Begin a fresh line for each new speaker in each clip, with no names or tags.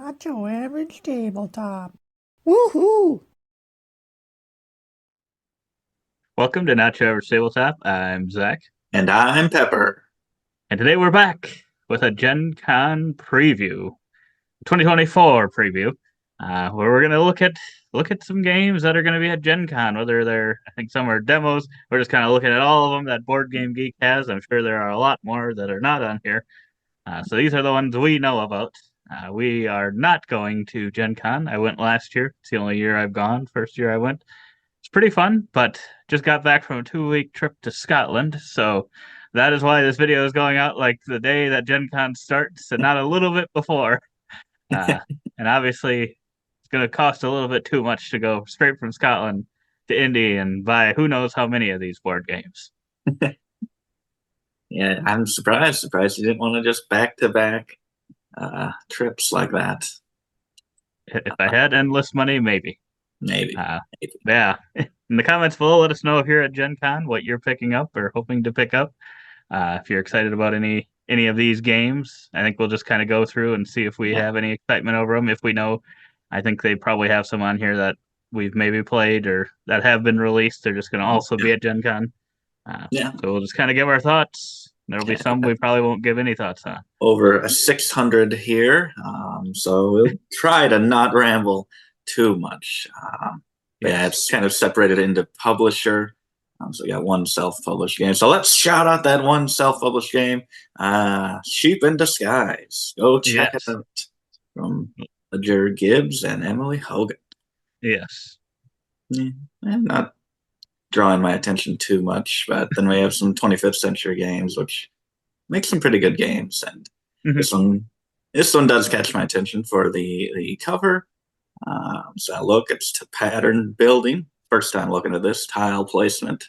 Not your average tabletop. Woohoo!
Welcome to Nacho Over Tabletop. I'm Zach,
And I'm Pepper.
and today we're back with a Gen Con preview, 2024 preview, where we're gonna look at some games that are gonna be at Gen Con. Whether they're, I think some are demos. We're just kind of looking at all of them that Board Game Geek has. I'm sure there are a lot more that are not on here. So these are the ones we know about. We are not going to Gen Con. I went last year. It's the only year I've gone. First year I went. It's pretty fun, but just got back from a 2 week trip to Scotland, so that is why this video is going out like the day that Gen Con starts and not a little bit before. Uh, and obviously, it's going to cost a little bit too much to go straight from Scotland to Indy and buy who knows how many of these board games.
Yeah, I'm surprised. Surprised you didn't want to just back-to-back trips like that.
If I had endless money, maybe.
Maybe.
Uh,
Maybe.
yeah. In the comments below, let us know here at Gen Con what you're picking up or hoping to pick up. If you're excited about any of these games, I think we'll just kind of go through and see if we
Yeah.
have any excitement over them. If we know, I think they probably have some on here that we've maybe played or that have been released. They're just going to also be at Gen Con.
Yeah.
So we'll just kind of give our thoughts. There'll be
Yeah.
some we probably won't give any thoughts on.
Over a 600 here, so we'll try to not ramble too much. But yeah,
Yes.
it's kind of separated into publisher. So we got one self-published game. So let's shout out that one self-published game, Sheep in Disguise. Go check it
Yes.
out from Ledger Gibbs and Emily Hogan.
Yes.
Yeah, I'm not drawing my attention too much, but then we have some 25th century games, which make some pretty good games. And
Mhm.
this one does catch my attention for the cover. So I look, it's to pattern building. First time looking at this tile placement.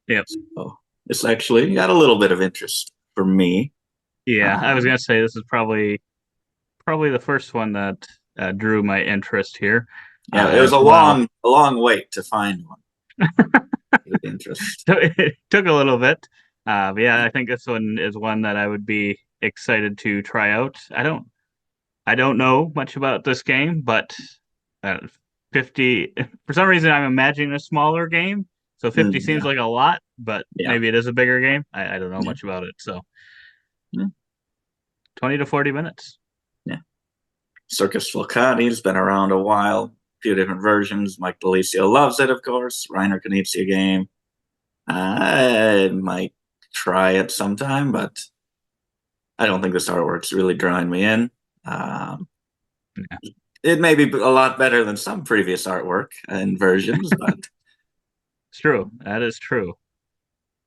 Yep.
So it's actually got a little bit of interest for me.
Yeah, I was
Um,
gonna say this is probably the first one that drew my interest here.
yeah, it was
As well.
a long wait to find one with interest.
It took a little bit. But yeah, I think this one is one that I would be excited to try out. I don't know much about this game, but uh, 50 for some reason I'm imagining a smaller game. So 50 seems
Yeah,
like a lot, but
yeah,
maybe it is a bigger game. I don't know
yeah,
much about it. So
yeah,
20 to 40 minutes.
yeah. Circus Flicati's been around a while. A few different versions. Mike Delisio loves it, of course. Reiner Knizia game. I might try it sometime, but I don't think this artwork's really drawing me in. Um,
Yeah.
it may be a lot better than some previous artwork and versions, but
It's true. That is true.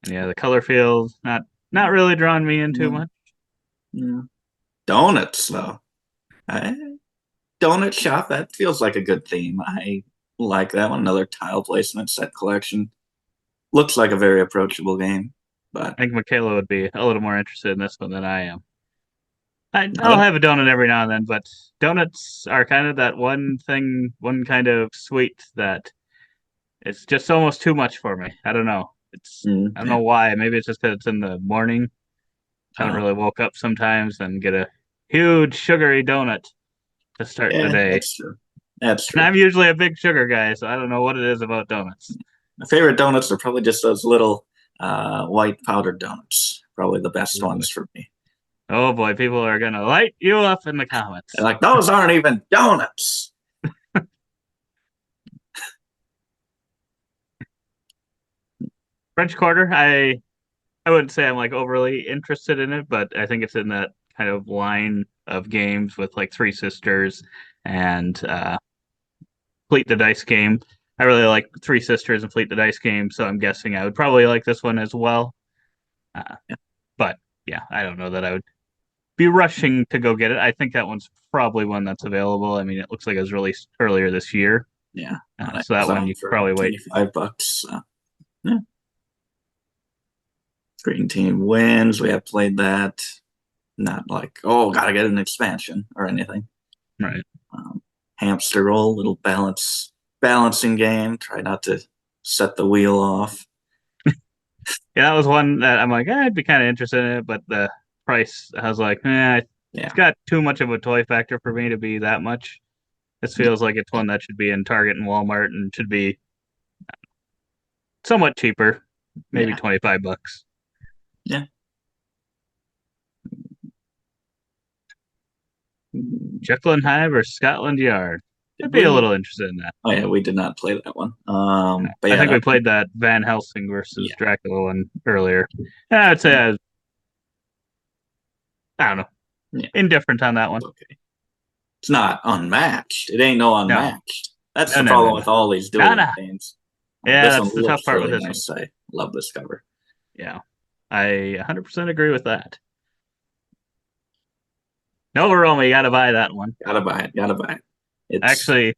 And yeah, the color field not really drawing me in too
yeah,
much.
yeah. Donuts, though. I, Donut shop, that feels like a good theme. I like that one. Another tile placement set collection. Looks like a very approachable game, but
I think Michaela would be a little more interested in this one than I am. I'll
another.
have a donut every now and then, but donuts are kind of that one thing, one kind of sweet that it's just almost too much for me. I don't know. I don't
Yeah.
know why. Maybe it's just because it's in the morning. Haven't
Uh,
really woke up sometimes and get a huge sugary donut to start the
yeah,
day.
that's true. That's
And
true.
I'm usually a big sugar guy, so I don't know what it is about donuts.
My favorite donuts are probably just those little white powdered donuts. Probably the best
Oh boy.
ones for me.
Oh boy, people are gonna light you up in the
They're
comments.
like, those aren't even donuts.
French Quarter, I wouldn't say I'm like overly interested in it, but I think it's in that kind of line of games with like Three Sisters and Fleet the Dice game. I really like Three Sisters and Fleet the Dice game, so I'm guessing I would probably like this one as well. Uh,
Yeah,
but yeah, I don't know that I would be rushing to go get it. I think that one's probably one that's available. I mean, it looks like it was released earlier this year,
yeah. On
so that one
Amazon
you could
for
probably wait.
$25. Yeah. Green Team wins. We have played that. Not like, oh, gotta get an expansion or anything.
Right.
Um, Hamster roll, little balancing game. Try not to set the wheel off.
Yeah, that was one that I'm like, I'd be kind of interested in it, but the price, I was like,
Yeah.
It's got too much of a toy factor for me to be that much. This feels like it's one that should be in Target and Walmart and should be somewhat cheaper, maybe
Yeah.
$25.
Yeah.
Jekyll and Hyde or Scotland Yard. I'd
Did
be a
we?
little interested in that.
Oh yeah, we did not play that one. But
I
yeah,
think we
that,
played that Van Helsing versus
yeah,
Dracula one earlier. Yeah, I'd say I don't know,
yeah,
indifferent on that one.
okay. It's not unmatched. It ain't no
No,
unmatched. That's
no,
the
no, no,
problem
no.
with all these
Nah,
dueling
nah.
games.
Yeah,
This one
that's the tough
looks
part with
really
this one.
nice. I love this cover.
Yeah, I 100% agree with that. No, Roma, you got to buy that one.
Gotta buy it. Gotta buy it. It's
Actually,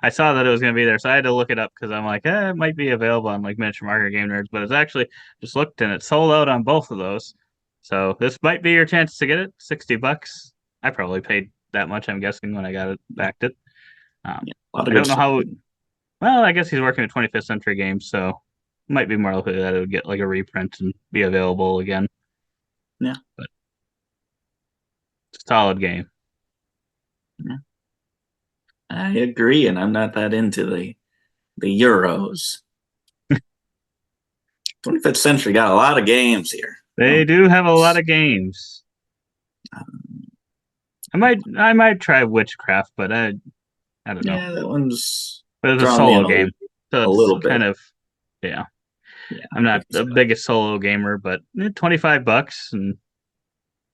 I saw that it was going to be there, so I had to look it up because I'm like, it might be available on like Miniature Market Game Nerds, but it's actually just looked and it's sold out on both of those. So this might be your chance to get it. $60. I probably paid that much, I'm guessing, when I got it backed it. Um,
yeah, a lot of
I
good
don't know
stuff.
how. Well, I guess he's working with 25th Century Games, so it might be more likely that it would get like a reprint and be available again.
Yeah,
But it's a solid game.
yeah. I agree, and I'm not that into the Euros. 25th century got a lot of games here.
They
Oh,
do have a lot of games. I might try Witchcraft, but I don't know.
yeah, that one's
But it's a
drawn me in
solo game, so
a
it's
little bit.
kind of yeah.
Yeah,
I'm not
like I
the
said,
biggest solo gamer, but $25 and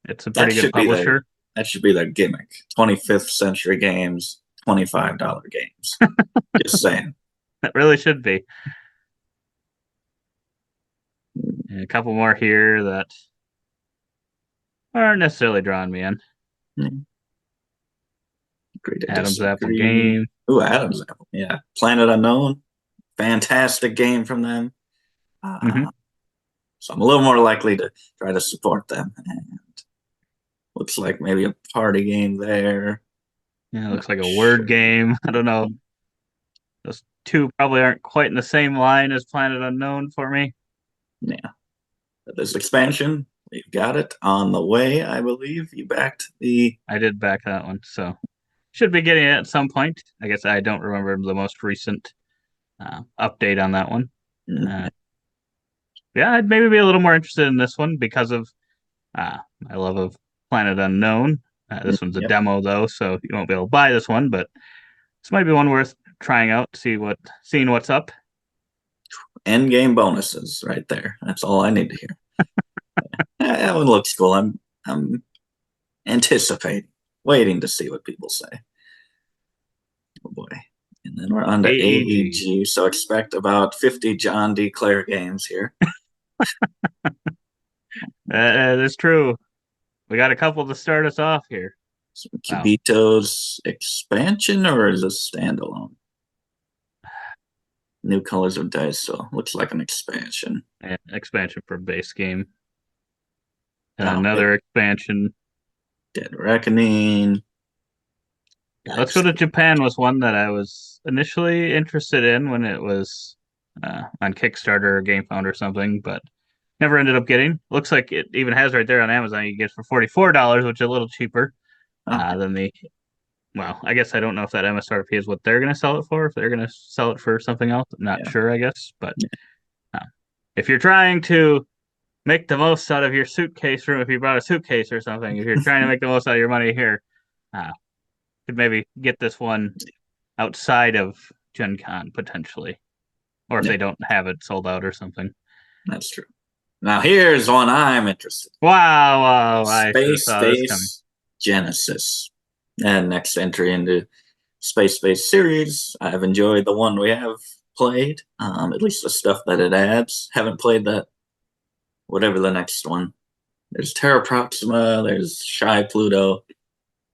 it's a
that
pretty good
should be the
publisher.
that should be the gimmick. 25th century games, $25 games. Just saying.
That really should be. And a couple more here that aren't necessarily drawing me in.
Mm, agree to
Adam's Apple
disagree.
game.
Ooh, Adam's Apple. Yeah, Planet Unknown. Fantastic game from them.
Hmm.
So I'm a little more likely to try to support them. And looks like maybe a party game there.
Yeah, it
Not
looks like a word
sure.
game. I don't know. Those two probably aren't quite in the same line as Planet Unknown for me.
Yeah, this expansion, we've got it on the way. I believe you backed the.
I did back that one, so should be getting it at some point. I guess I don't remember the most recent update on that one.
Mm,
Uh, yeah, I'd maybe be a little more interested in this one because of my love of Planet Unknown. This one's a
yep.
demo though, so you won't be able to buy this one, but this might be one worth trying out, seeing what's up.
End game bonuses right there. That's all I need to hear. That one looks cool. I'm anticipating, waiting to see what people say. Oh boy. And then we're on to
AEG.
AEG, so expect about 50 John D. Clare games here.
That's true. We got a couple to start us off here.
Some
Wow.
Cubito's expansion, or is this standalone? New colors of dice, so looks like an expansion.
Yeah, expansion for base game. And
Oh,
another expansion.
Dead Reckoning.
Let's Go to Japan was one that I was initially interested in when it was on Kickstarter or GameFound or something, but never ended up getting. Looks like it even has right there on Amazon. You can get it for $44, which is a little cheaper
Okay.
than the. Well, I guess I don't know if that MSRP is what they're going to sell it for. If they're going to sell it for something else, I'm not
Yeah.
sure. I guess, but uh, if you're trying to make the most out of your suitcase room, if you brought a suitcase or something, if you're trying to make the most out of your money here, uh, could maybe get this one outside of Gen Con potentially, or if
Yeah,
they don't have it sold out or something.
that's true. Now here's one I'm interested
Wow, wow,
in.
I should have
Space
saw this coming.
Base Genesis. And next entry into Space Base series. I've enjoyed the one we have played, at least the stuff that it adds. Haven't played that, whatever the next one. There's Terra Proxima, there's Shy Pluto.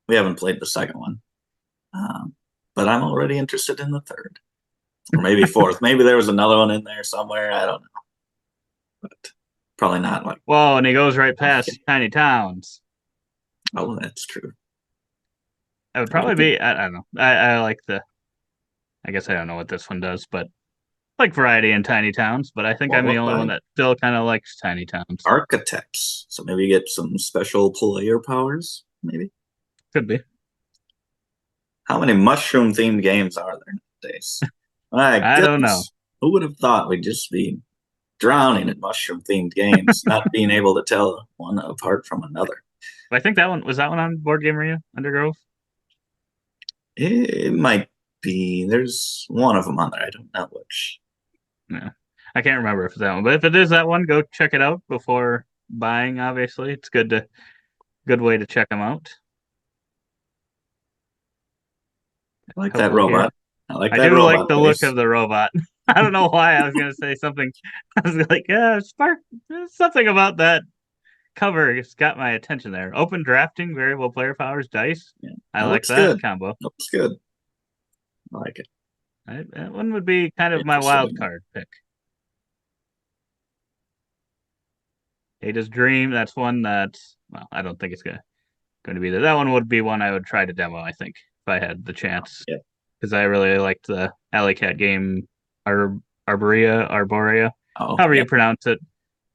We haven't played the second one. But I'm already interested in the third. Or maybe fourth. Maybe there was another one in there somewhere. I don't know. But probably not like.
Whoa, and he goes right past Tiny Towns.
Oh, that's true.
That would probably be. I don't know. I like the. I guess I don't know what this one does, but like variety in Tiny Towns. But I think I'm the only one
Qualified
that still kind of likes Tiny Towns.
architects. So maybe you get some special player powers. maybe.
Could be.
How many mushroom-themed games are there nowadays? My
I don't know.
goodness. Who would have thought we'd just be drowning in mushroom-themed games, not being able to tell one apart from another?
I think that one was that one on Board Game Arena, Undergrove.
It might be. There's one of them on there. I don't know which.
Yeah, I can't remember if it's that one, but if it is that one, go check it out before buying. Obviously, it's good way to check them out.
I like that
Couple here.
robot. I like
I
that
do like
robot
the look
face.
of the robot. I don't know why I was going to say something. I was like, yeah, Spark. Something about that cover has got my attention there. Open drafting, variable player powers, dice.
Yeah,
I
that
like
looks
that
good.
combo.
That looks good. I like it.
That one would be kind of my
Interested
wild
in it.
card pick. Ada's Dream. That's one that, well, I don't think it's going to be there. That one would be one I would try to demo, I think, if I had the chance.
Yeah.
Because I really liked the Alley Cat game, Arborea,
Oh,
however
yeah.
you pronounce it.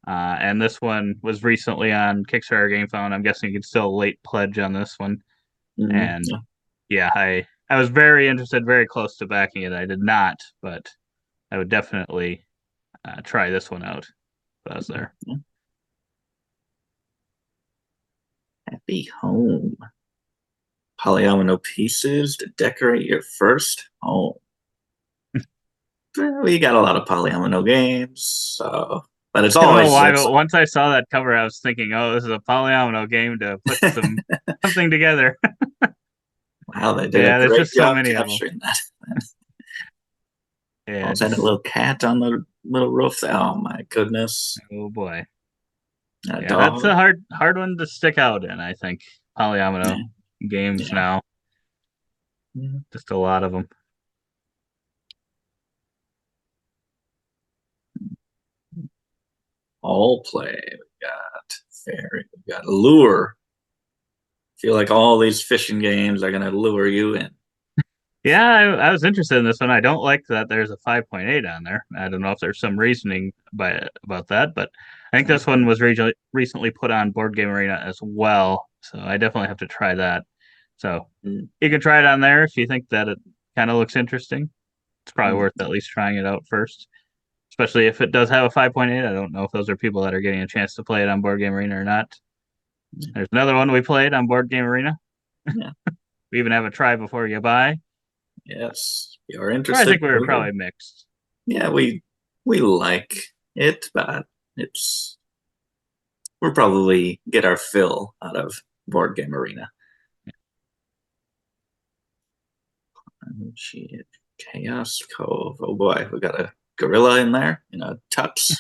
And this one was recently on Kickstarter Game Phone. I'm guessing you can still late pledge on this one.
Mhm.
And yeah, I was very interested, very close to backing it. I did not, but I would definitely try this one out if I was there.
Yeah. Happy home. Polyomino pieces to decorate your first home. We got a lot of polyomino games, so but it's
I don't know
always
why,
it's
but once I saw that cover, I was thinking, oh, this is a polyomino game to put something together.
wow, they did a
Yeah, there's
great
just so
job
many of them.
capturing that.
Yeah,
Also had a
just
little cat on the little roof. Oh my goodness.
oh boy.
And a
Yeah, that's a
dog.
hard one to stick out in, I think. Polyomino
Yeah.
games
Yeah.
now.
Yeah.
Just a lot of them.
All play. We got fairy. We got lure. Feel like all these fishing games are gonna lure you in.
Yeah, I was interested in this one. I don't like that there's a 5.8 on there. I don't know if there's some reasoning about that, but I think this one was recently put on Board Game Arena as well. So I definitely have to try that. So
Mm,
you can try it on there if you think that it kind of looks interesting. It's probably
mm,
worth at least trying it out first, especially if it does have a 5.8. I don't know if those are people that are getting a chance to play it on Board Game Arena or not. There's another one we played on Board Game Arena.
yeah.
We even have a try before you buy.
Yes. If you're
I
interested.
think we were probably mixed.
Yeah, we like it, but it's we'll probably get our fill out of Board Game Arena. Shit. Chaos Cove. Oh boy, we got a gorilla in there in a tux.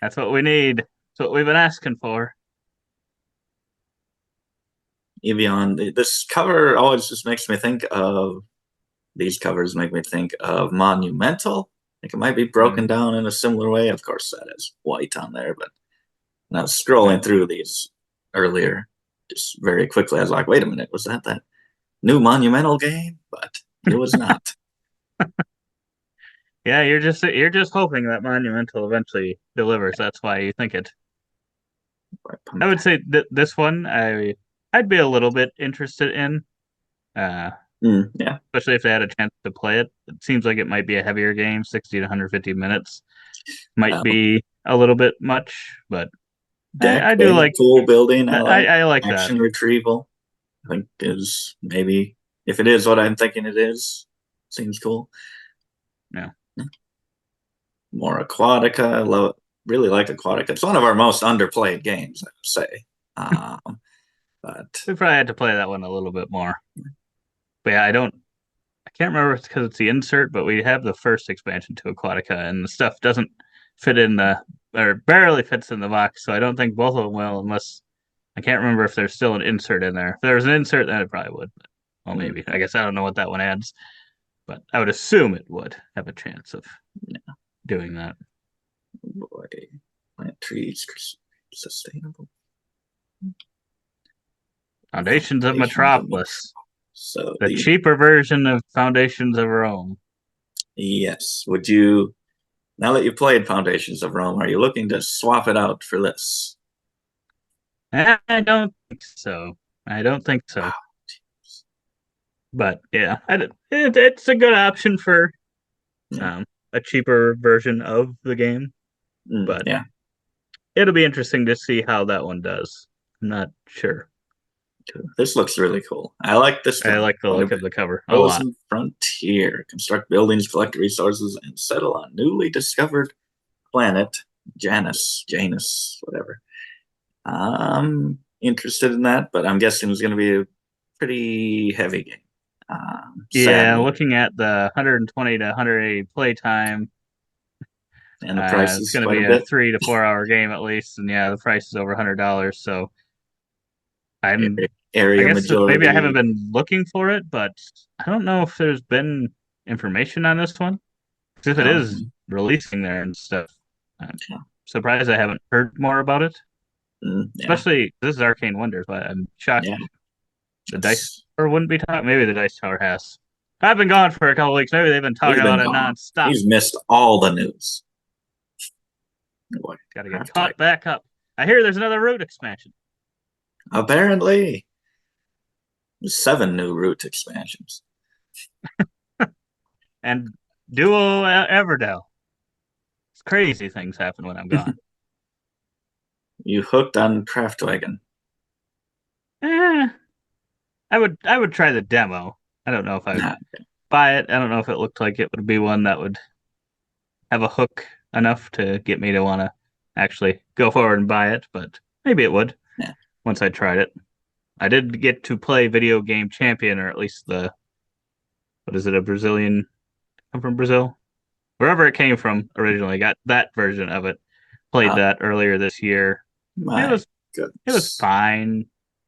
That's what we need. That's what we've been asking for.
Evian. This cover always just makes me think of these covers make me think of Monumental. I think it might be broken down in a similar way. Of course, that is white on there, but when I was scrolling through these earlier, just very quickly, I was like, wait a minute, was that new Monumental game? But it was not.
Yeah, you're just hoping that Monumental eventually delivers. That's why you think it. I would say that this one I'd be a little bit interested in, uh,
Yeah.
especially if they had a chance to play it. It seems like it might be a heavier game, 60 to 150 minutes. Might be a little bit much, but
Deck
I do
building,
like
pool building, I like.
I like that.
Action retrieval, I think is maybe, if it is what I'm thinking it is, seems cool.
Yeah.
More Aquatica. I really like Aquatica. It's one of our most underplayed games, I would say. But
We probably had to play that one a little bit more. But yeah, I can't remember if it's because it's the insert, but we have the first expansion to Aquatica, and the stuff doesn't fit in or barely fits in the box. So I don't think both of them will, unless I can't remember if there's still an insert in there. If there was an insert, then it probably would. Well, maybe. I guess I don't know what that one adds, but I would assume it would have a chance of doing that.
boy, plant trees, sustainable.
Foundations of Metropolis,
So
the cheaper version of Foundations of Rome.
Yes. Would you, now that you've played Foundations of Rome, are you looking to swap it out for this?
I don't think so. I don't think so.
Wow.
But yeah, it's a good option for
Yeah.
um, a cheaper version of the game. But
Yeah.
it'll be interesting to see how that one does. I'm not sure.
This looks really cool. I like this
I
one
like the
quite a
look
bit.
of the cover a lot.
Frozen Frontier. Construct buildings, collect resources, and settle on newly discovered planet Janus, whatever. I'm interested in that, but I'm guessing it's going to be a pretty heavy game.
Yeah,
Sadly,
looking at the 120 to 180 play time,
and the price
it's
is
going to
quite a
be a
bit.
3 to 4 hour game at least, and yeah, the price is over $100. So I'm, I
Area
guess maybe I haven't
majority.
been looking for it, but I don't know if there's been information on this one. 'Cause if it is
Um,
releasing there and stuff, I'm
yeah,
surprised I haven't heard more about it.
yeah,
Especially this is Arcane Wonders, but I'm shocked
yeah.
the Dice
It's,
Tower wouldn't be talking. Maybe the Dice Tower has. I've been gone for a couple weeks. Maybe they've been
he's
talking
been
about it
gone.
nonstop.
He's missed all the news. Boy,
Got to get
craft like
caught back up. I hear there's another route expansion.
apparently 7 new route expansions.
And Duo Everdell. It's crazy things happen when I'm gone.
You hooked on Craftwagon.
eh, I would try the demo. I don't know if I would
Nah,
buy it. I don't know if it looked like it would be one that would have a hook enough to get me to want to actually go forward and buy it, but maybe it would
yeah.
once I tried it. I did get to play Video Game Champion, or at least the what is it, a Brazilian? I'm from Brazil, wherever it came from originally. Got that version of it. Played
Uh,
that earlier this year. It
my
was it was
goodness.
fine.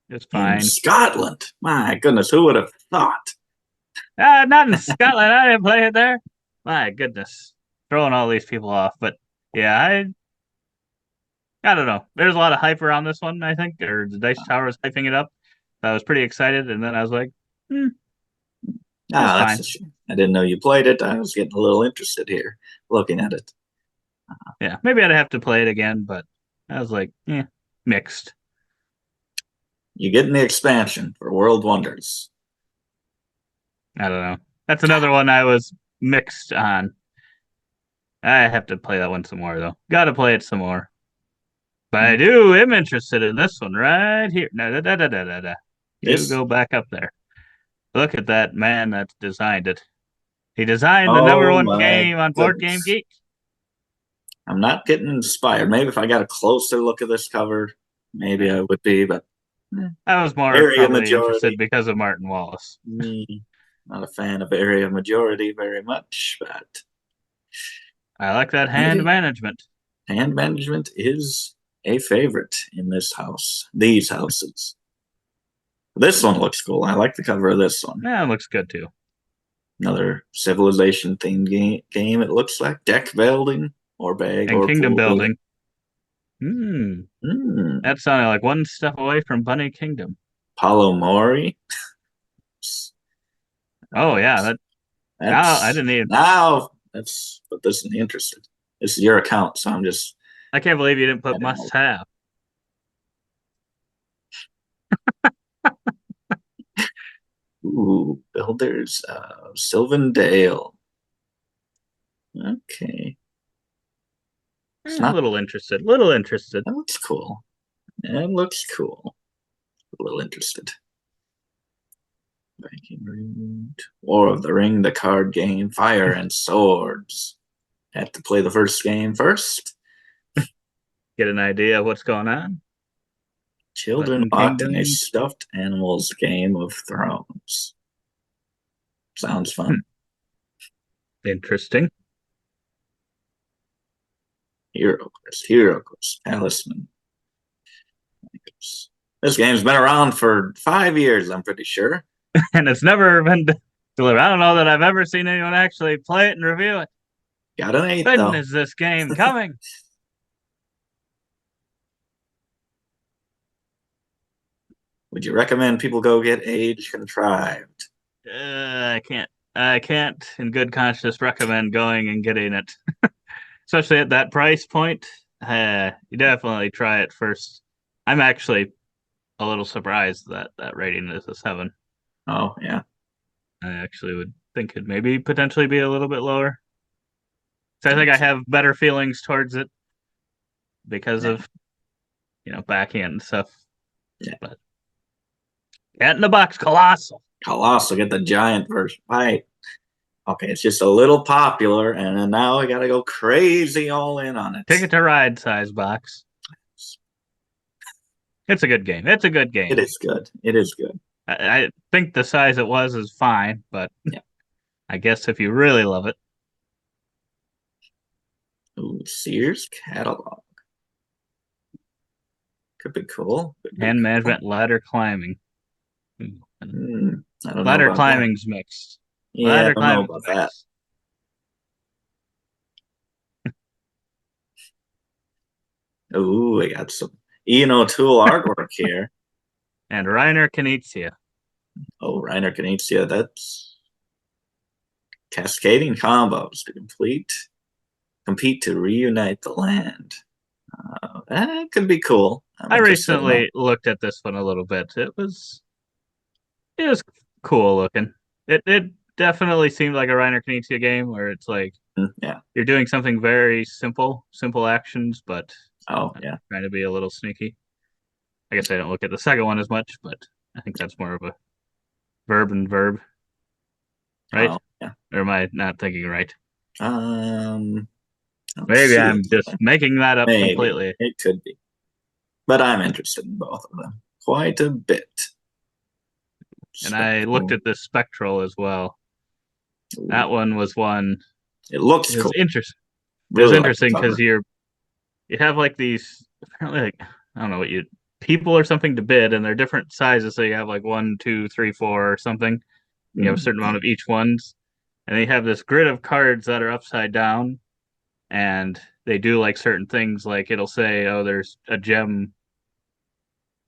It was
In
fine.
Scotland. My goodness, who would have thought?
Not in Scotland. I didn't play it there. My goodness, throwing all these people off. But yeah, I don't know. There's a lot of hype around this one. I think, or the Dice Tower was hyping it up. I was pretty excited, and then I was like, it was
Ah, that's
fine.
a shame. I didn't know you played it. I was getting a little interested here looking at it.
Yeah, maybe I'd have to play it again, but I was like, mixed.
You getting the expansion for World Wonders.
I don't know. That's another one I was mixed on. I have to play that one some more though. Got to play it some more. But I do am interested in this one right here. No, da, da, da, da, da, da. You
This,
go back up there. Look at that man that designed it. He designed the number
oh
one
my
game on Board Game
goodness.
Geek.
I'm not getting inspired. Maybe if I got a closer look at this cover, maybe
Yeah.
I would be, but
I was more
area
probably interested
majority.
because of Martin Wallace.
Me, not a fan of area majority very much, but
I like that hand
hey,
management.
hand management is a favorite in this house, these houses. This one looks cool. I like the cover of this one.
Yeah, it looks good too.
Another civilization themed game, it looks like. Deck building or bag
And
or
kingdom
pool building.
building. Hmm.
Mm.
That sounded like one step away from Bunny Kingdom.
Paulo Mori.
Oh yeah, that now I
That's
didn't even
now but this is interested. This is your account, so I'm just
I can't believe you didn't put
adding
must have.
ooh, builders Sylvan Dale. Okay. It's
A
not
little interested. Little interested.
that looks cool. It looks cool. A little interested. Viking Root. War of the Ring, the card game, Fire and Swords. Have to play the first game first.
Get an idea of what's going on.
Children
Button
watching a
Kingdom.
stuffed animals Game of Thrones. Sounds
Hmm.
fun.
Interesting.
Hero Quest, Talisman. This game's been around for 5 years, I'm pretty sure.
And it's never been delivered. I don't know that I've ever seen anyone actually play it and review it.
Got an 8,
When
though.
is this game coming?
Would you recommend people go get Age Contrived?
I can't in good conscience recommend going and getting it. Especially at that price point. You definitely try it first. I'm actually a little surprised that that rating is a 7.
Oh yeah.
I actually would think it maybe potentially be a little bit lower. So I think I have better feelings towards it because
Yeah.
of backhand stuff.
Yeah.
But Cat in the Box, colossal.
Colossal, get the giant version. Right. Okay, it's just a little popular, and then now I gotta go crazy all in on it.
Ticket to Ride size box. It's a good game. It's a good
It
game.
is good. It is good.
I think the size it was is fine, but
Yeah.
I guess if you really love it,
Ooh, Sears catalog. Could be cool. Could be
hand
cool.
management, ladder climbing.
I don't know
Ladder
about that.
climbing's mixed.
Yeah, I
Ladder
don't know
climbing's
about that.
mixed.
Ooh, I got some Ian O'Toole artwork here.
And Reiner Knizia.
Oh, Reiner Knizia, that's cascading combos to compete to reunite the land. That could be cool. I'm
I
interested in that.
recently looked at this one a little bit. It was cool looking. It definitely seemed like a Reiner Knizia game where it's like
Yeah.
you're doing something very simple actions, but
Oh, yeah.
trying to be a little sneaky. I guess I don't look at the second one as much, but I think that's more of a verb and verb, right?
Oh, yeah.
Or am I not thinking right?
Um, let's
Maybe
see.
I'm just making that up
Maybe
completely.
it could be, but I'm interested in both of them quite a bit.
And I looked
Spectral.
at this spectral as well.
Ooh,
That one was one.
it looks
It was
cool.
interesting. It was
Really like the
interesting because
cover.
you have like these apparently like I don't know what you people or something to bid, and they're different sizes. So you have like one, two, three, four, or something. You have a certain amount
Yeah.
of each ones, and they have this grid of cards that are upside down, and they do like certain things. Like it'll say, "Oh, there's a gem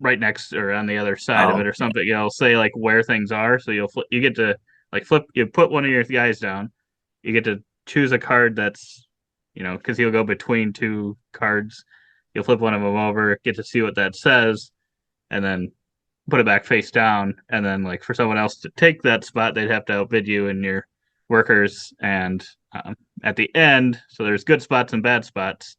right next or on the other side of it,"
Oh,
or
yeah.
something. It'll say like where things are. So you get to like flip. You put one of your guys down. You get to choose a card that's because he'll go between two cards. You'll flip one of them over, get to see what that says, and then put it back face down. And then like for someone else to take that spot, they'd have to outbid you and your workers. And at the end, so there's good spots and bad spots.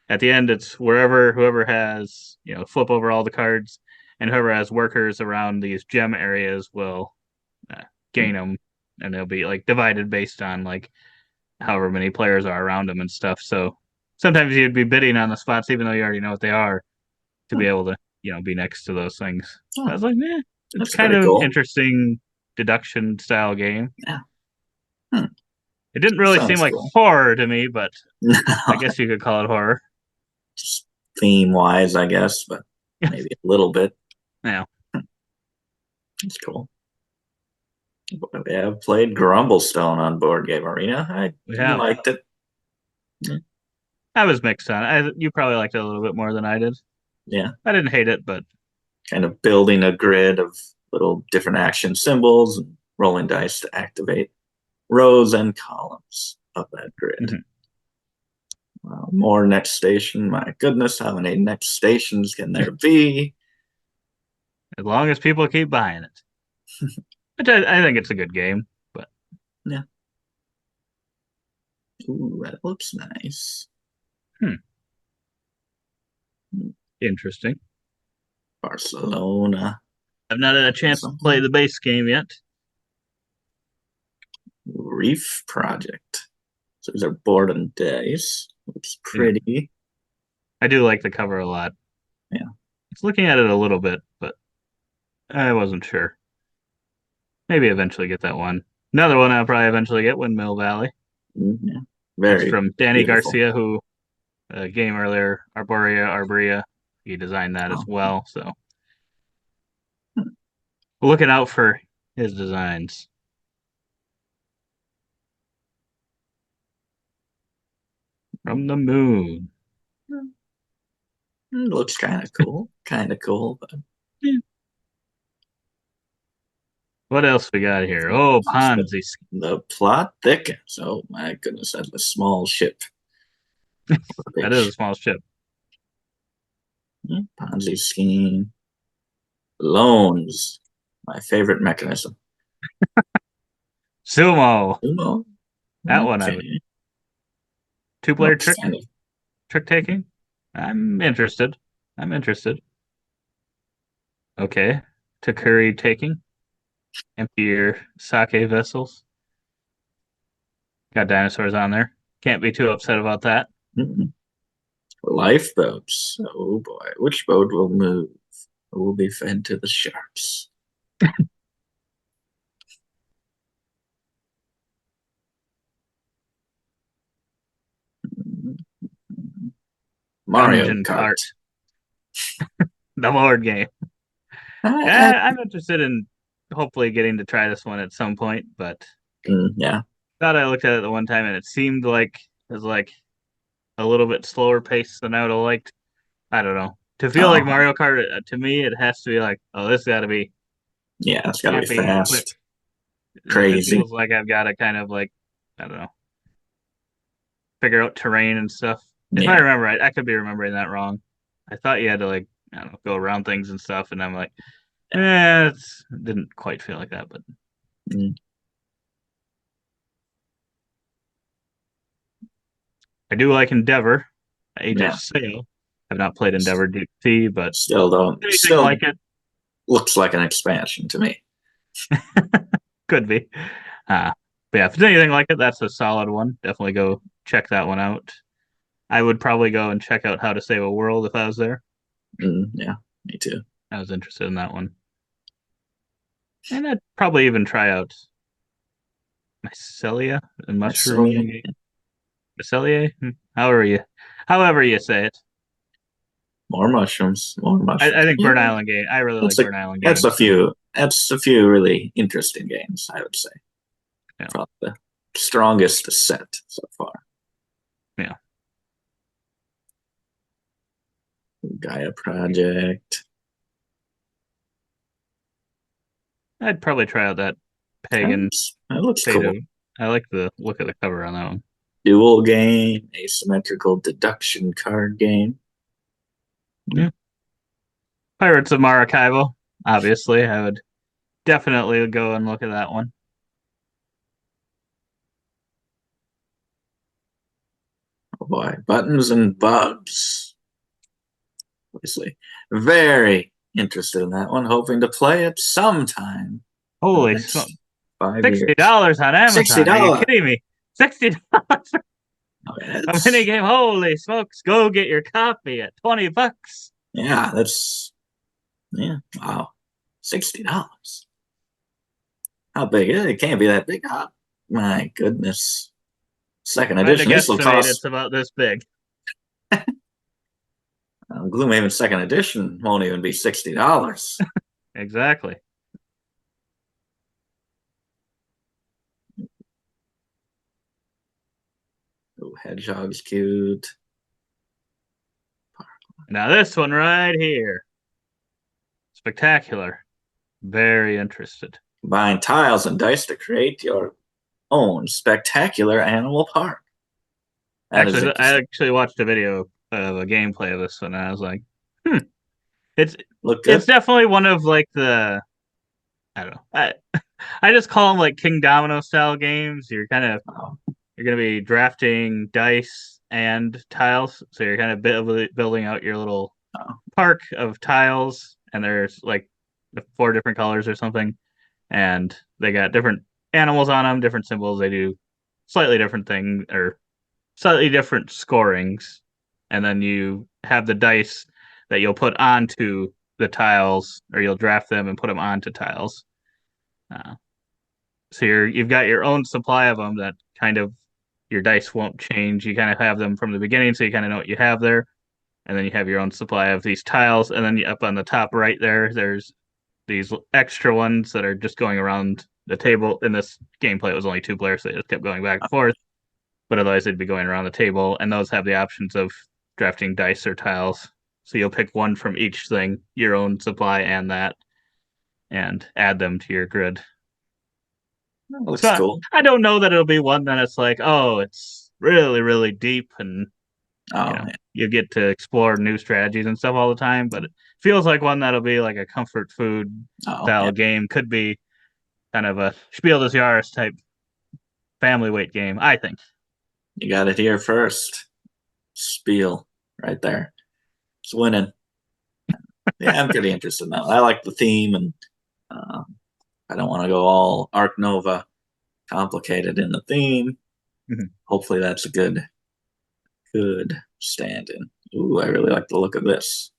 At the end, it's whoever has flip over all the cards, and whoever has workers around these gem areas will uh, gain them, and they'll be like divided based on like however many players are around them and stuff. So sometimes you'd be bidding on the spots even though you already know what they are to be
Hmm.
able to be next to those things. I
Oh,
was like, it's
that's
kind
pretty
of
cool.
interesting deduction style game.
Yeah. Hmm.
It didn't really seem
Sounds
like
cool.
horror to me, but
No,
I guess you could call it horror.
just theme wise, I guess, but maybe a little bit.
Yeah,
It's cool. We have played Grumblestone on Board Game Arena. I
we have.
liked it.
I was mixed on it. You probably liked it a little bit more than I did.
Yeah,
I didn't hate it, but
kind of building a grid of little different action symbols and rolling dice to activate rows and columns of that grid.
mhm.
More next station. My goodness, how many next stations can there be?
As long as people keep buying it, which I think it's a good game. But
Yeah. Ooh, that looks nice.
hmm, interesting.
Barcelona.
I've not had a chance to play
Something.
the base game yet.
Reef Project. So these are board and dice. Looks
Yeah,
pretty.
I do like the cover a lot.
Yeah.
It's looking at it a little bit, but I wasn't sure. Maybe eventually get that one. Another one I'll probably eventually get, Windmill Valley.
Yeah.
That's
Very
from Danny
beautiful.
Garcia, who game earlier, Arborea. He designed that as
Oh,
well. So
hmm.
looking out for his designs. From the moon.
Looks kind of cool. Kind of cool. But
Yeah. What else we got here? Oh,
the,
Ponzi.
the plot thickens. Oh my goodness, that's a small ship. Or a
That
big
is a
ship.
small ship.
Ponzi scheme. Loans. My favorite mechanism.
Sumo.
Uno.
That one I would.
Okay.
Two-player
Outstanding.
trick taking. I'm interested. I'm interested. Okay. Takuri taking. Empty your sake vessels. Got dinosaurs on there. Can't be too upset about that.
Mm-mm. Lifeboats. Oh boy. Which boat will move? Who will be fed to the sharks? Mario
Dungeon
Kart.
Cart. The board game.
I,
Yeah, I'm interested in hopefully getting to try this one at some point, but
yeah.
thought I looked at it the one time and it seemed like it was like a little bit slower pace than I would have liked. I don't know. To feel like
Oh,
Mario Kart, to me, it has to be like, oh, this got to be
yeah. It's got to be
snappy and quick.
fast.
And it
Crazy.
feels like I've got to kind of like, I don't know, figure out terrain and stuff. If I
Yeah.
remember right, I could be remembering that wrong. I thought you had to like, I don't know, go around things and stuff, and I'm like, it didn't quite feel like that, but
Mm,
I do like Endeavor, Age of
yeah.
Sail. I've not played Endeavor Deep Sea, but
Still don't.
anything
Still
like it
looks like an expansion to me.
could be. Uh, but yeah, if it's anything like it, that's a solid one. Definitely go check that one out. I would probably go and check out How to Save a World if I was there.
Yeah. Me too.
I was interested in that one. And I'd probably even try out Mycelia and
Mycelia.
Mushroom Mycelia? However you say it.
More mushrooms. More mushrooms.
I think
Yeah.
Burn Island game. I really like
That's a
Burn Island
that's a
games. So,
few that's a few really interesting games, I would say.
yeah.
Probably the strongest set so far.
Yeah.
Gaia Project.
I'd probably try out that Pagan
That looks
Fado.
cool.
I like the look of the cover on that one.
Dual game, asymmetrical deduction card game.
Yeah. Pirates of Maracaibo. Obviously, I would definitely go and look at that one.
Oh boy, buttons and bugs. Obviously, very interested in that one. Hoping to play it sometime in the
Holy smoke.
next 5 years.
$60 on
Sixty
Amazon. Are you
dollars.
kidding me? $60
Okay,
a mini game. Holy smokes. Go get your copy at $20.
yeah, that's wow, $60. How big is it? It can't be that big. Oh, my goodness. Second
If I had to
edition. This will
guesstimate,
cost
it's about this big.
Gloomhaven second edition won't even be $60.
Exactly.
Ooh, Hedgehog's cute.
Now this one right here. Spectacular. Very interested.
Combine tiles and dice to create your own spectacular animal park. That is
Actually, I
interesting.
actually watched a video of a gameplay of this one, and I was like, hmm, it's
Look
it's
good.
definitely one of like the I don't know. I just call them like King Domino style games.
Oh,
You're gonna be drafting dice and tiles, so you're kind of building out your little
oh,
park of tiles, and there's like the 4 different colors or something, and they got different animals on them, different symbols. They do slightly different things or slightly different scorings, and then you have the dice that you'll put onto the tiles, or you'll draft them and put them onto tiles. Uh, so you've got your own supply of them that kind of your dice won't change. You kind of have them from the beginning, so you kind of know what you have there, and then you have your own supply of these tiles, and then up on the top right there's these extra ones that are just going around the table. In this gameplay, it was only 2 players, so they just kept going back and forth. But otherwise, they'd be going around the table, and those have the options of drafting dice or tiles. So you'll pick one from each thing, your own supply and that, and add them to your grid.
that looks
So
cool.
I don't know that it'll be one that it's like, oh, it's really, really deep and
Oh, yeah.
You get to explore new strategies and stuff all the time, but it feels like one that'll be like a comfort food
Oh,
style
yeah.
game. Could be kind of a Spiel des Jahres type family weight game, I think.
You got it here first. Spiel right there. It's winning. Yeah, I'm pretty interested now. I like the theme, and I don't want to go all Arc Nova complicated in the theme.
Mhm.
Hopefully, that's a good stand-in. Ooh, I really like the look of this.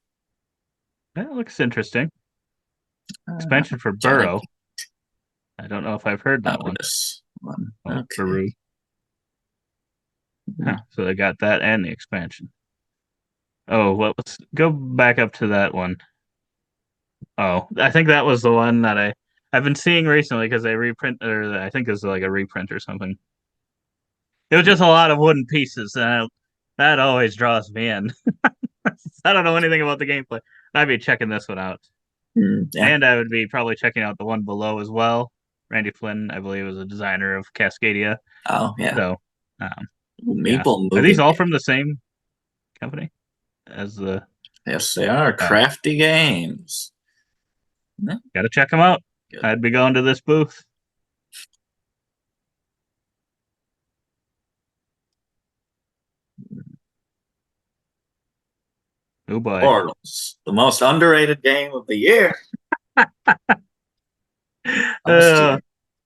That looks interesting.
Uh,
Expansion for
Janet,
Burrow. I don't know if I've heard that one.
this one.
Oh,
Okay.
Baru. Huh. So they got that and the expansion. Oh, well, let's go back up to that one. Oh, I think that was the one that I've been seeing recently because they reprint, or I think it's like a reprint or something. It was just a lot of wooden pieces, and that always draws me in. I don't know anything about the gameplay. I'd be checking this one out,
Yeah.
and I would be probably checking out the one below as well. Randy Flynn, I believe, was a designer of Cascadia.
Oh, yeah.
So, um,
Ooh,
yeah,
Maple
are these
moving.
all from the same company as the?
Yes, they are.
Oh,
Crafty Games. Yeah,
gotta check them out.
good.
I'd be going to this booth. Oh boy.
Portals, the most underrated game of the year last
Uh,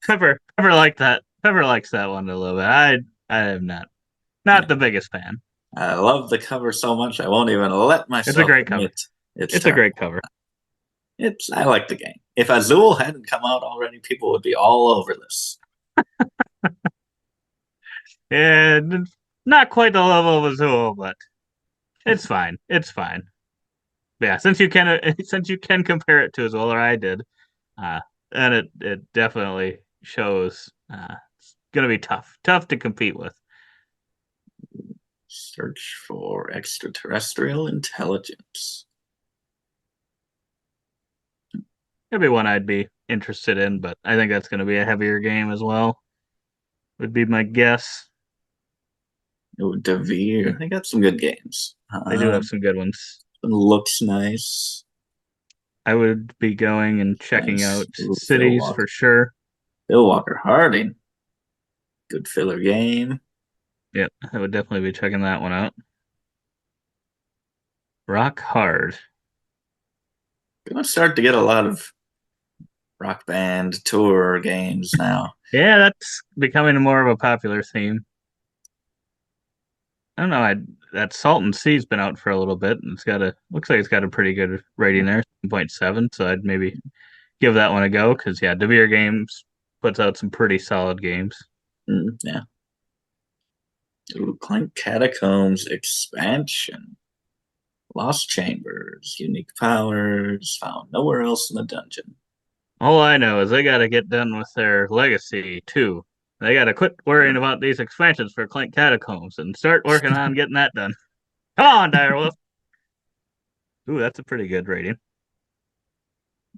year.
Pepper liked that. Pepper likes that one a little bit. I am not the biggest fan.
I love the cover so much I won't even let
It's a
myself
great cover.
admit it's
It's a
terrible.
great cover.
I like the game. If Azul hadn't come out already, people would be all over this.
And not quite the level of Azul, but it's fine. It's fine. Yeah, since you can compare it to Azul, or I did, uh, and it definitely shows. It's gonna be tough to compete with.
Search for extraterrestrial intelligence.
It'd be one I'd be interested in, but I think that's gonna be a heavier game as well. Would be my guess.
Oh, Devere. They got some good games.
They do have some good ones.
Looks nice.
I would be going and checking
Nice.
out
Ooh, Phil
cities
Walker.
for sure.
Phil Walker Harding. Good filler game.
Yep, I would definitely be checking that one out. Rock Hard.
Gonna start to get a lot of rock band tour games now.
Yeah, that's becoming more of a popular theme. I don't know. That Salt and Sea's been out for a little bit, and looks like it's got a pretty good rating there, 7.7. So I'd maybe give that one a go because yeah, Devere Games puts out some pretty solid games.
Yeah. Ooh, Clank Catacombs expansion. Lost chambers, unique powers, found nowhere else in the dungeon.
All I know is they got to get done with their legacy too. They got to quit worrying about these expansions for Clank Catacombs and start working on getting that done. Come on, Direwolf. Ooh, that's a pretty good rating.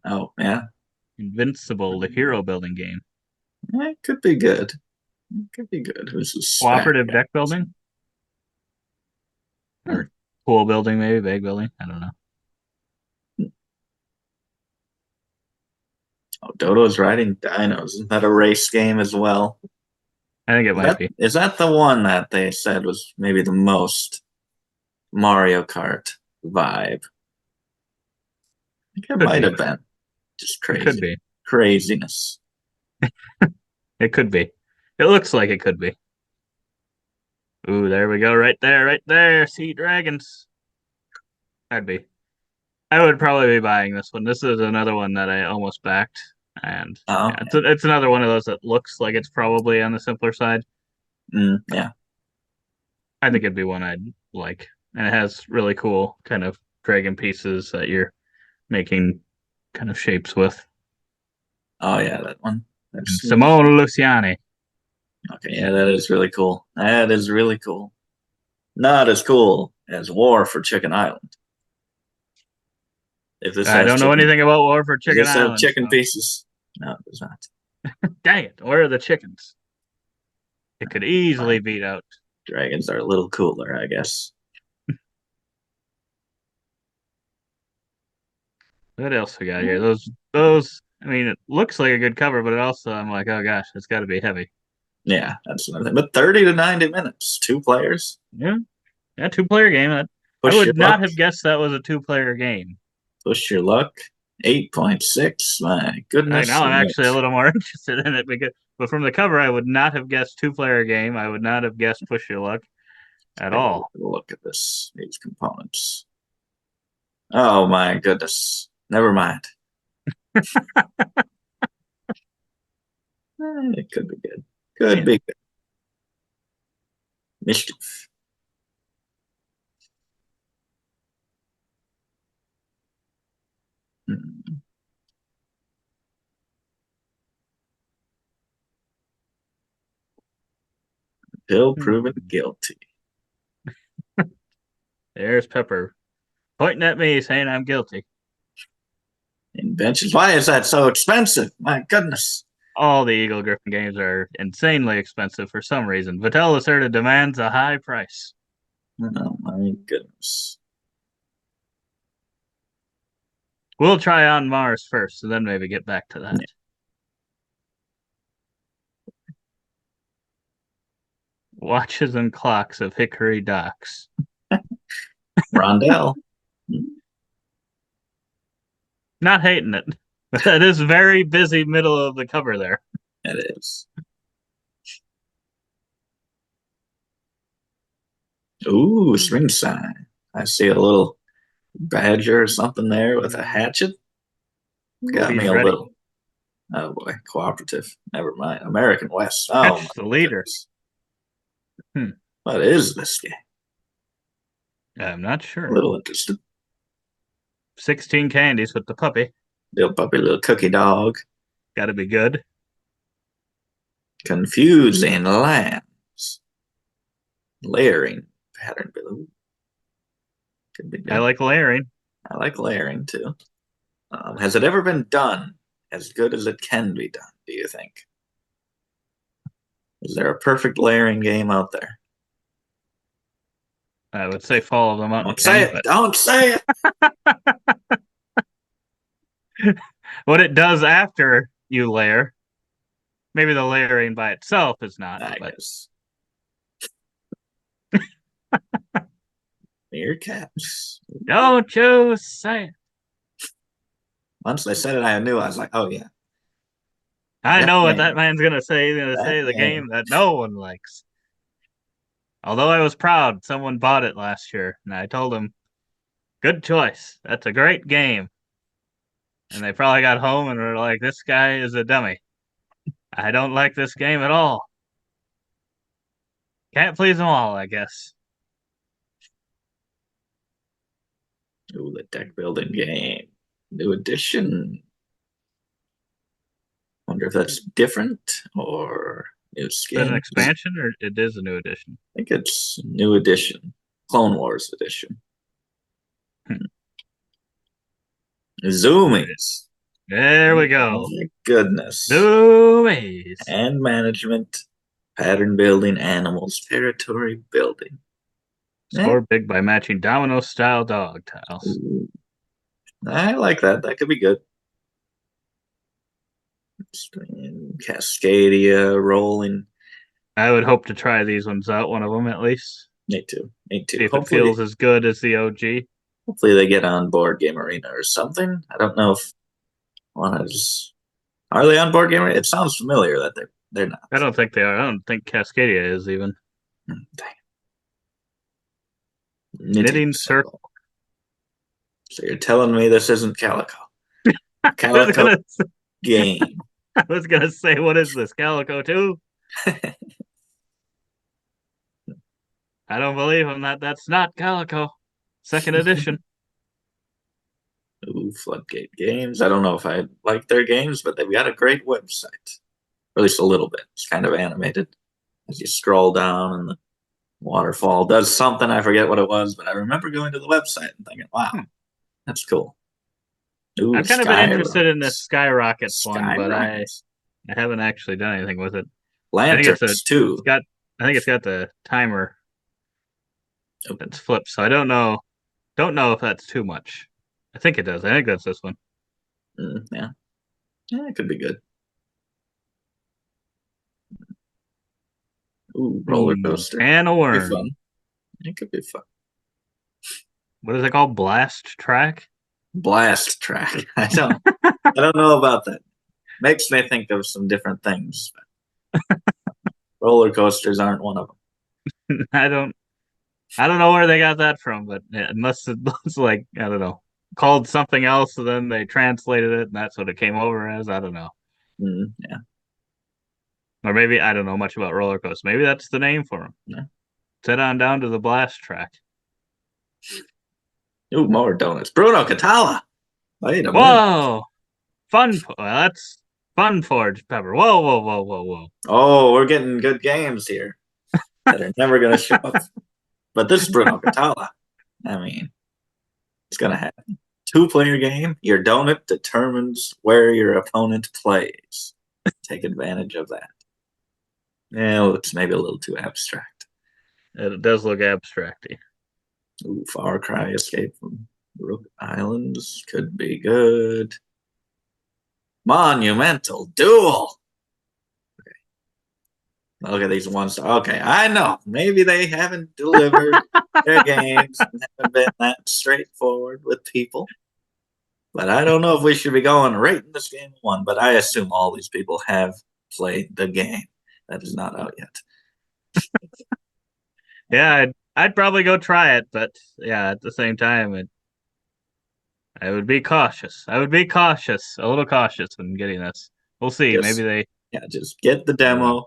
Oh, yeah.
Invincible, the hero building game.
It could be good. It could be good. Who's this SPAC
Cooperative
guy?
deck building? Or pool building, maybe, bag building. I don't know.
Oh, Dodo's riding dinos. Isn't that a race game as well?
I think it might be.
Is that the one that they said was maybe the most Mario Kart vibe? I think it
Could
might
be.
have been. Just
It could
crazy.
be.
Craziness.
It could be. It looks like it could be. Ooh, there we go. Right there, right there. Sea dragons. I'd be. I would probably be buying this one. This is another one that I almost backed. And
Oh,
yeah, it's another one of those that looks like it's probably on the simpler side.
yeah.
I think it'd be one I'd like. And it has really cool kind of dragon pieces that you're making kind of shapes with.
Oh, yeah, that one. I've
And
seen.
Simone Luciani.
Okay, yeah, that is really cool. That is really cool. Not as cool as War for Chicken Island. If this
I
has
don't know
chicken,
anything about War for
does
Chicken
this have
Island.
chicken
So.
pieces? No, it does not.
Dang it. Where are the chickens? It could easily
Fine.
beat out.
Dragons are a little cooler, I guess.
What else we got here? Those. I mean, it looks like a good cover, but it also, I'm like, oh gosh, it's got to be heavy.
Yeah, that's another thing. But 30 to 90 minutes, two players.
Yeah, yeah, two-player game. I
Push your
would not
luck.
have guessed that was a two-player game.
Push your luck. 8.6. My
Right
goodness.
now, I'm actually a little more interested in it but from the cover, I would not have guessed two-player game. I would not have guessed push your luck at
Take a
all.
look at this. These components. Oh my goodness. Never mind. It could be good. Could be good. Mischief. Hmm. Bill proven guilty.
There's Pepper pointing at me, saying I'm guilty.
Inventions. Why is that so expensive? My goodness.
All the Eagle Griffin games are insanely expensive for some reason. Vattel asserted demands a high price.
Oh my goodness.
We'll try on Mars first, and then maybe get back to that.
Yeah.
Watches and clocks of Hickory Docks.
Rondell.
Not hating it. But that is very busy middle of the cover there.
It is. Ooh, string sign. I see a little badger or something there with a hatchet. Got
He's
me a
ready.
little. Oh boy, cooperative. Never mind. American West. Oh
Catch
my
the leader.
goodness. What is this game?
I'm not
A
sure.
little interested.
16 candies with the puppy.
Little puppy, little cookie dog.
Got to be good.
Confusing lands. Layering pattern below. Could be
I
good.
like layering.
I like layering too. Has it ever been done as good as it can be done, do you think? Is there a perfect layering game out there?
I would say Fall of the Mountain
Don't say
King,
it.
but
Don't say it.
what it does after you layer, maybe the layering by itself is not.
I
But
guess. Meerkats.
don't you say it.
Once they said it, I knew. I was like, oh yeah,
I
that
know what that
game.
man's gonna say. He's gonna
That
say the
game.
game that no one likes. Although I was proud, someone bought it last year, and I told him, "Good choice. That's a great game." And they probably got home and were like, "This guy is a dummy. I don't like this game at all. Can't please them all, I guess."
Ooh, the deck building game. New edition. Wonder if that's different or new
Is that an
skins.
expansion or it is a new edition?
I think it's new edition. Clone Wars edition. Zoomies.
There we
Oh
go.
my goodness.
Zoomies.
And management, pattern building, animals, territory building.
Score big by matching domino style dog tiles.
Ooh. I like that. That could be good. Cascadia, rolling.
I would hope to try these ones out, one of them at least.
Me too. Me too.
See if it feels as good as the OG.
Hopefully they get on board Game Arena or something. I don't know if one is. Are they on board Game Arena? It sounds familiar that they're not.
I don't think they are. I don't think Cascadia is even.
Dang.
Knitting Circle.
So you're telling me this isn't Calico?
Calico
game.
I was gonna say, what is this, Calico 2? I don't believe him. That's not Calico. Second edition.
Ooh, Floodgate Games. I don't know if I like their games, but they've got a great website. Or at least a little bit. It's kind of animated. As you scroll down and the waterfall does something. I forget what it was, but I remember going to the website and thinking, wow, that's cool. Ooh,
I've kind of been interested in this Skyrocket one, but I haven't actually done anything with it.
Lanterns too.
I think it's got the timer that's flipped, so I don't know if that's too much. I think it does. I think that's this one.
Yeah. Yeah, it could be good. Ooh, roller coaster.
Can of
Be
worms.
fun. It could be fun.
What is it called? Blast track?
Blast track. I don't know about that. Makes me think of some different things. Roller coasters aren't one of them.
I don't know where they got that from, but it must have was like, I don't know, called something else, and then they translated it, and that's what it came over as. I don't know.
Yeah.
Or maybe I don't know much about roller coasters. Maybe that's the name for them.
Yeah.
Head on down to the blast track.
Ooh, more donuts. Bruno Catala. Wait a minute.
Whoa! Well, that's Fun Forge Pepper. Whoa, whoa, whoa, whoa, whoa.
Oh, we're getting good games here that are never going to show up. But this is Bruno Catala. I mean, it's going to happen. 2-player game. Your donut determines where your opponent plays. Take advantage of that. Yeah, it looks maybe a little too abstract.
It does look abstracty.
Ooh, Far Cry Escape from Rook Islands could be good. Monumental Duel. Okay. Look at these ones. Okay, I know. Maybe they haven't delivered their games and haven't been that straightforward with people. But I don't know if we should be going rating this game 1. But I assume all these people have played the game. That is not out yet.
Yeah, I'd probably go try it, but yeah, at the same time, I would be cautious. I would be cautious, a little cautious in getting this. We'll see. Maybe they.
Yeah, just get the demo,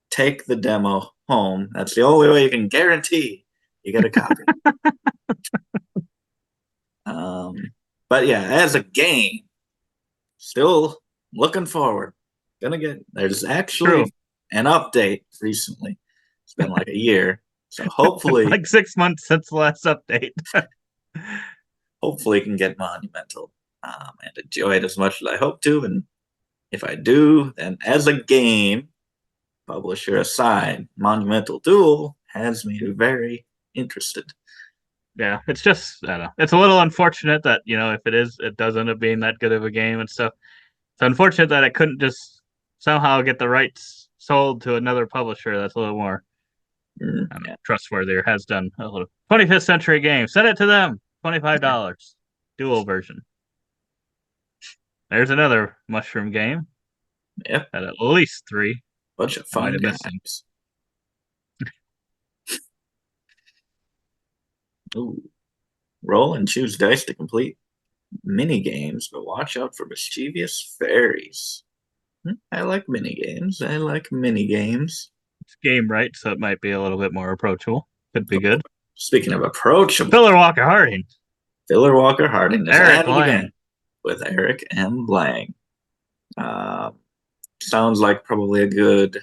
take the demo home. That's the only way you can guarantee you get a copy. But yeah, as a game, still looking forward. There's actually
True.
an update recently. It's been like a year. So hopefully,
like 6 months since the last update.
hopefully, can get Monumental and enjoy it as much as I hope to. And if I do, then as a game, publisher aside, Monumental Duel has me very interested.
Yeah, it's just I don't know. It's a little unfortunate that if it does end up being that good of a game and stuff. It's unfortunate that it couldn't just somehow get the rights sold to another publisher that's a little more trustworthy or has done a little 25th Century Game. Send it to them. $25. Dual version. There's another mushroom game.
Yep.
At least 3.
Bunch of fun games. Ooh. Roll and choose dice to complete mini games, but watch out for mischievous fairies. I like mini games.
It's game right, so it might be a little bit more approachable. Could be good.
Speaking of approachable,
Filler Walker Harding.
Eric Lang. With Eric M. Lang. Sounds like probably a good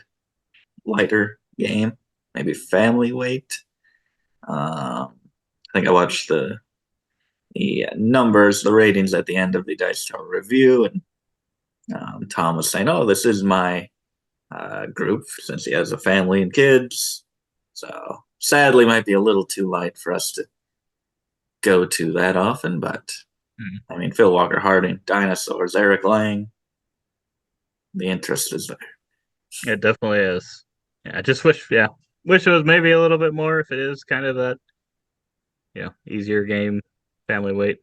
lighter game, maybe family weight. I think I watched the numbers, the ratings at the end of the Dice Tower review, and Tom was saying, "Oh, this is my group since he has a family and kids." So sadly, might be a little too light for us to go to that often. But I mean, Phil Walker Harding, dinosaurs, Eric Lang. The interest is there.
It definitely is. Yeah, I just wish it was maybe a little bit more if it is kind of that, easier game, family weight.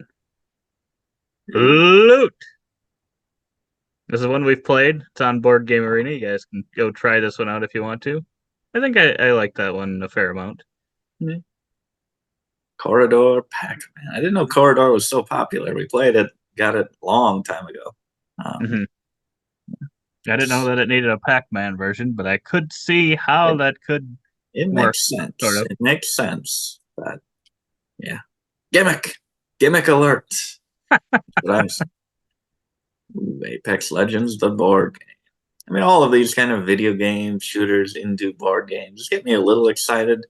Loot. This is one we've played. It's on Board Game Arena. You guys can go try this one out if you want to. I think I like that one a fair amount.
Mm-hmm. Corridor Pac-Man. I didn't know Corridor was so popular. We played it, got it a long time ago.
I didn't know that it needed a Pac-Man version, but I could see how that could
work. Makes sense. Sort of. It makes sense. But yeah. Gimmick alert. Apex Legends, the board game. I mean, all of these kind of video game shooters into board games just get me a little excited.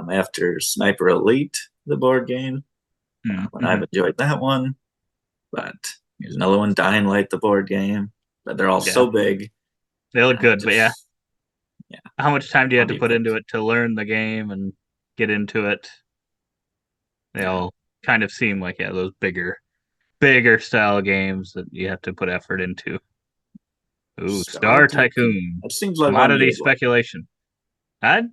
After Sniper Elite, the board game, when I've enjoyed that one. But here's another one, Dying Light, the board game. But they're all so big.
They look good, but yeah. How much time do you have to put into it to learn the game and get into it? They all kind of seem like those bigger style games that you have to put effort into. Ooh,
Star
Star
Tycoon.
Tycoon,
That seems like one
commodity
you would like.
speculation. I'd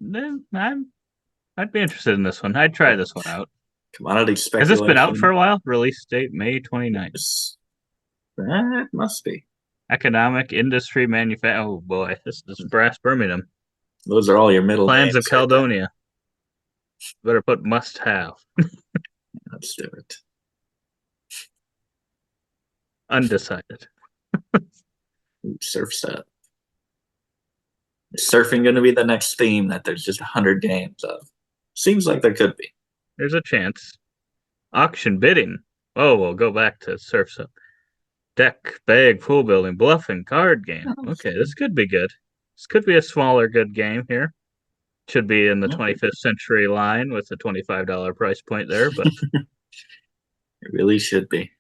be interested in this one. I'd try this one out.
Commodity
Has this been out for
speculation.
a while? Release date May 29th.
That must be.
Economic industry manufacturing. Oh boy, this is Brass Birmingham.
Those are all your middle
Plans of
names right there.
Caledonia. Better put must have.
Let's do it.
Undecided.
Ooh, Surf's Up. Is surfing going to be the next theme that there's just 100 games of? Seems like there could be.
There's a chance. Auction bidding. Oh, we'll go back to Surf's Up. Deck, bag, pool building, bluffing, card game. Okay, this could be good. This could be a smaller good game here. Should be in the 25th century line with a $25 price point there, but
It really should be.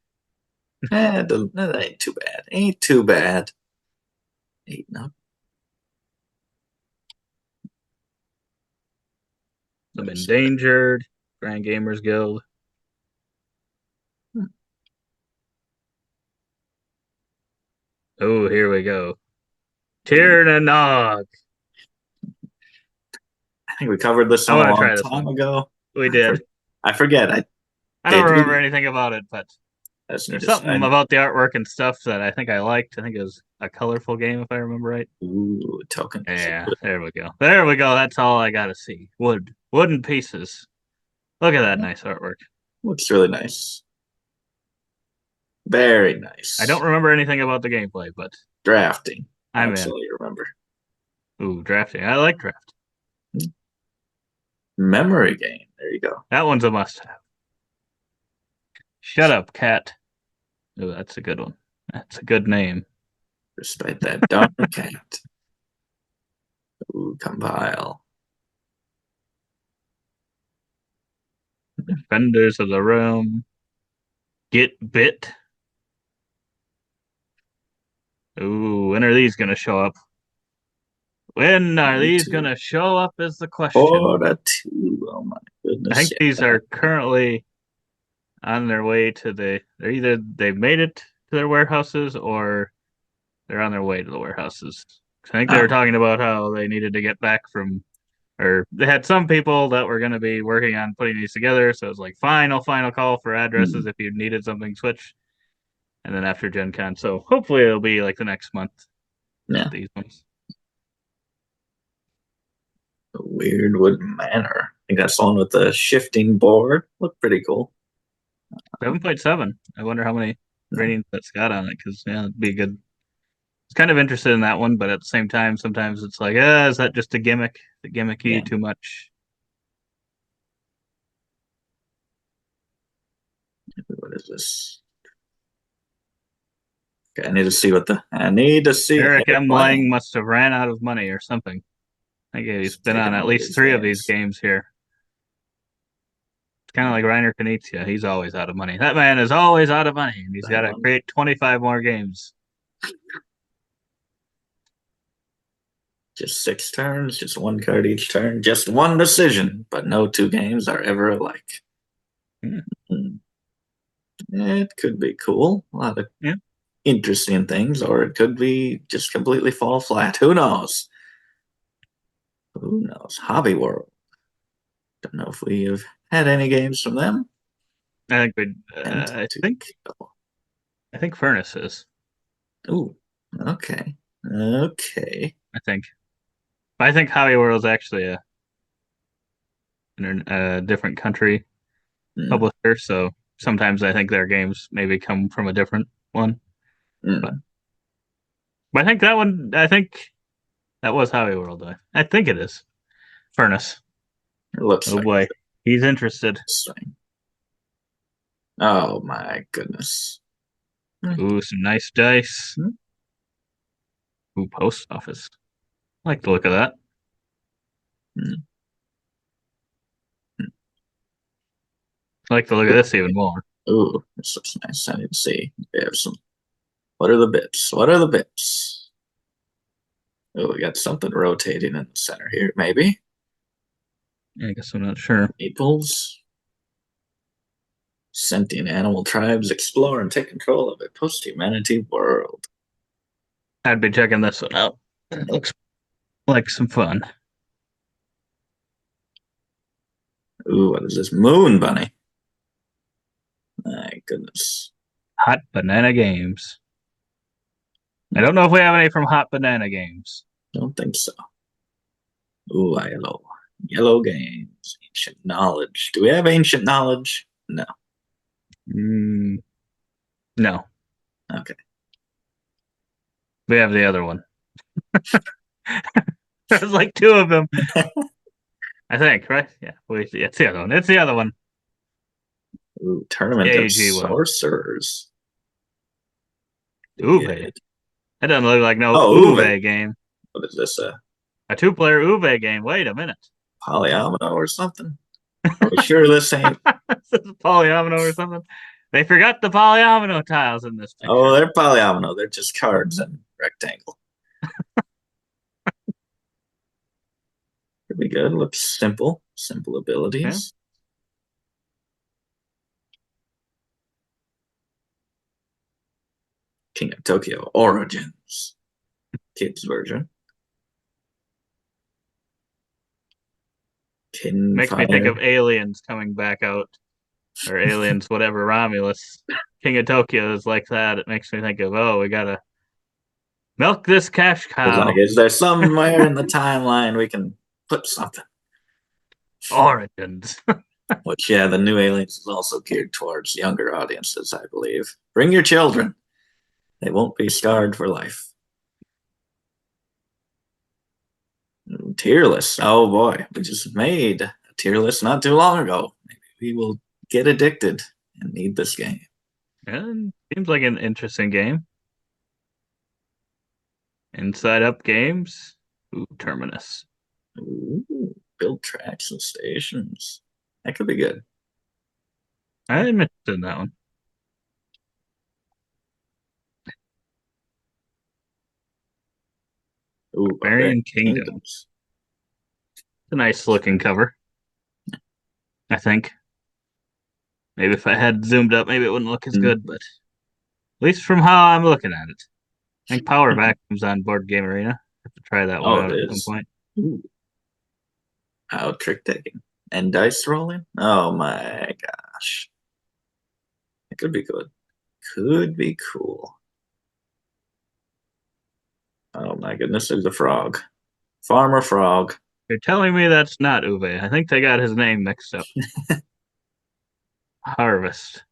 That ain't too bad. Ain't too bad. Eight, no.
some endangered, Grand Gamers Guild. Oh, here we go. Tirnanog.
I think we covered this
I
one a
want to try
long
this
time
one.
ago.
We did.
I forget.
I don't
Did
remember
we?
anything about it, but
I just need
there's
to
something
sign.
about the artwork and stuff that I think I liked. I think it was a colorful game, if I remember right.
Ooh, token.
Yeah, there we go. There we go. That's all I gotta see. Wooden pieces. Look at that nice artwork.
Looks really nice. Very nice.
I don't remember anything about the gameplay, but
Drafting.
I'm
That's
in.
all you remember.
Ooh, drafting. I like draft.
Memory game. There you go.
That one's a must-have. Shut up, cat. Ooh, that's a good one. That's a good name.
Despite that darn cat. Ooh, compile.
Defenders of the Realm. Get Bit. Ooh, when are these gonna show up? When are these gonna show up is the question.
4-2. Oh my goodness.
I think these are currently on their way to they're either they've made it to their warehouses or they're on their way to the warehouses. I think they were talking about how they needed to get back from, or they had some people that were going to be working on putting these together. So it was like final call for addresses if you needed something switched. And then after Gen Con. So hopefully it'll be like the next month.
Yeah.
These ones.
Weirdwood Manor. I think that's the one with the shifting board. Looked pretty cool.
7.7. I wonder how many ratings that's got on it because it'd be good. It's kind of interested in that one, but at the same time, sometimes it's like, is that just a gimmick? The gimmicky too much?
What is this? Okay, I need to see what the. I need to see.
Eric M. Lang must have ran out of money or something. I think he's been on at least 3 of these games here. It's kind of like Reiner Knizia. He's always out of money. That man is always out of money, and he's got to create 25 more games.
Just 6 turns, just 1 card each turn, just 1 decision, but no 2 games are ever alike. It could be cool. A lot of interesting things, or it could be just completely fall flat. Who knows? Who knows? Hobby World. Don't know if we have had any games from them.
I think we. I think Furnace is.
Ooh. Okay. Okay.
I think Hobby World's actually a different country publisher, so sometimes I think their games maybe come from a different one. But I think that one. I think that was Hobby World. I think it is Furnace.
It looks.
Oh boy, he's interested.
Oh my goodness.
Ooh, some nice dice. Ooh, post office. I like the look of that. I like the look of this even more.
Ooh, this looks nice. I need to see. We have some. What are the bips? What are the bips? Oh, we got something rotating in the center here, maybe.
Yeah, I guess I'm not sure.
Maples. Sentient animal tribes explore and take control of a post-humanity world.
I'd be checking this one out. It looks like some fun.
Ooh, what is this? Moon Bunny. My goodness.
Hot Banana Games. I don't know if we have any from Hot Banana Games.
Don't think so. Ooh, yellow. Yellow games. Ancient knowledge. Do we have ancient knowledge? No.
No.
Okay.
We have the other one. There's like two of them. I think, right? Yeah. It's the other one. It's the other one.
Ooh, Tournament of
AG one.
Sorcerers.
Uwe.
Good.
That doesn't look like no
Oh,
Uwe game.
What is this?
A 2-player Uwe game. Wait a minute.
Polyomino or something? Are we sure this ain't?
This is polyomino or something. They forgot the polyomino tiles in this picture.
Oh, they're polyomino. They're just cards and rectangle. Pretty good. Looks simple. Simple abilities. King of Tokyo Origins. Kids version.
Makes me think of Aliens coming back out. Or Aliens, whatever, Romulus. King of Tokyo is like that. It makes me think of, oh, we gotta milk this cash cow.
Like, is there somewhere in the timeline we can put something?
Origins.
Which, yeah, the new Aliens is also geared towards younger audiences, I believe. Bring your children. They won't be scarred for life. Tier list. Oh boy, we just made a tier list not too long ago. Maybe we will get addicted and need this game.
And seems like an interesting game. Inside Up Games. Ooh, Terminus.
Ooh, build tracks and stations. That could be good.
I'm interested in that one.
Ooh,
Barbarian Kingdoms. It's a nice looking cover. I think. Maybe if I had zoomed up, maybe it wouldn't look as good, but at least from how I'm looking at it. I think Power Vacuum's on Board Game Arena. Have to try that one out at some point.
Ooh. Oh, trick taking. And dice rolling? Oh my gosh. It could be good. Could be cool. Oh my goodness, there's a frog. Farmer Frog.
You're telling me that's not Uwe. I think they got his name mixed up. Harvest.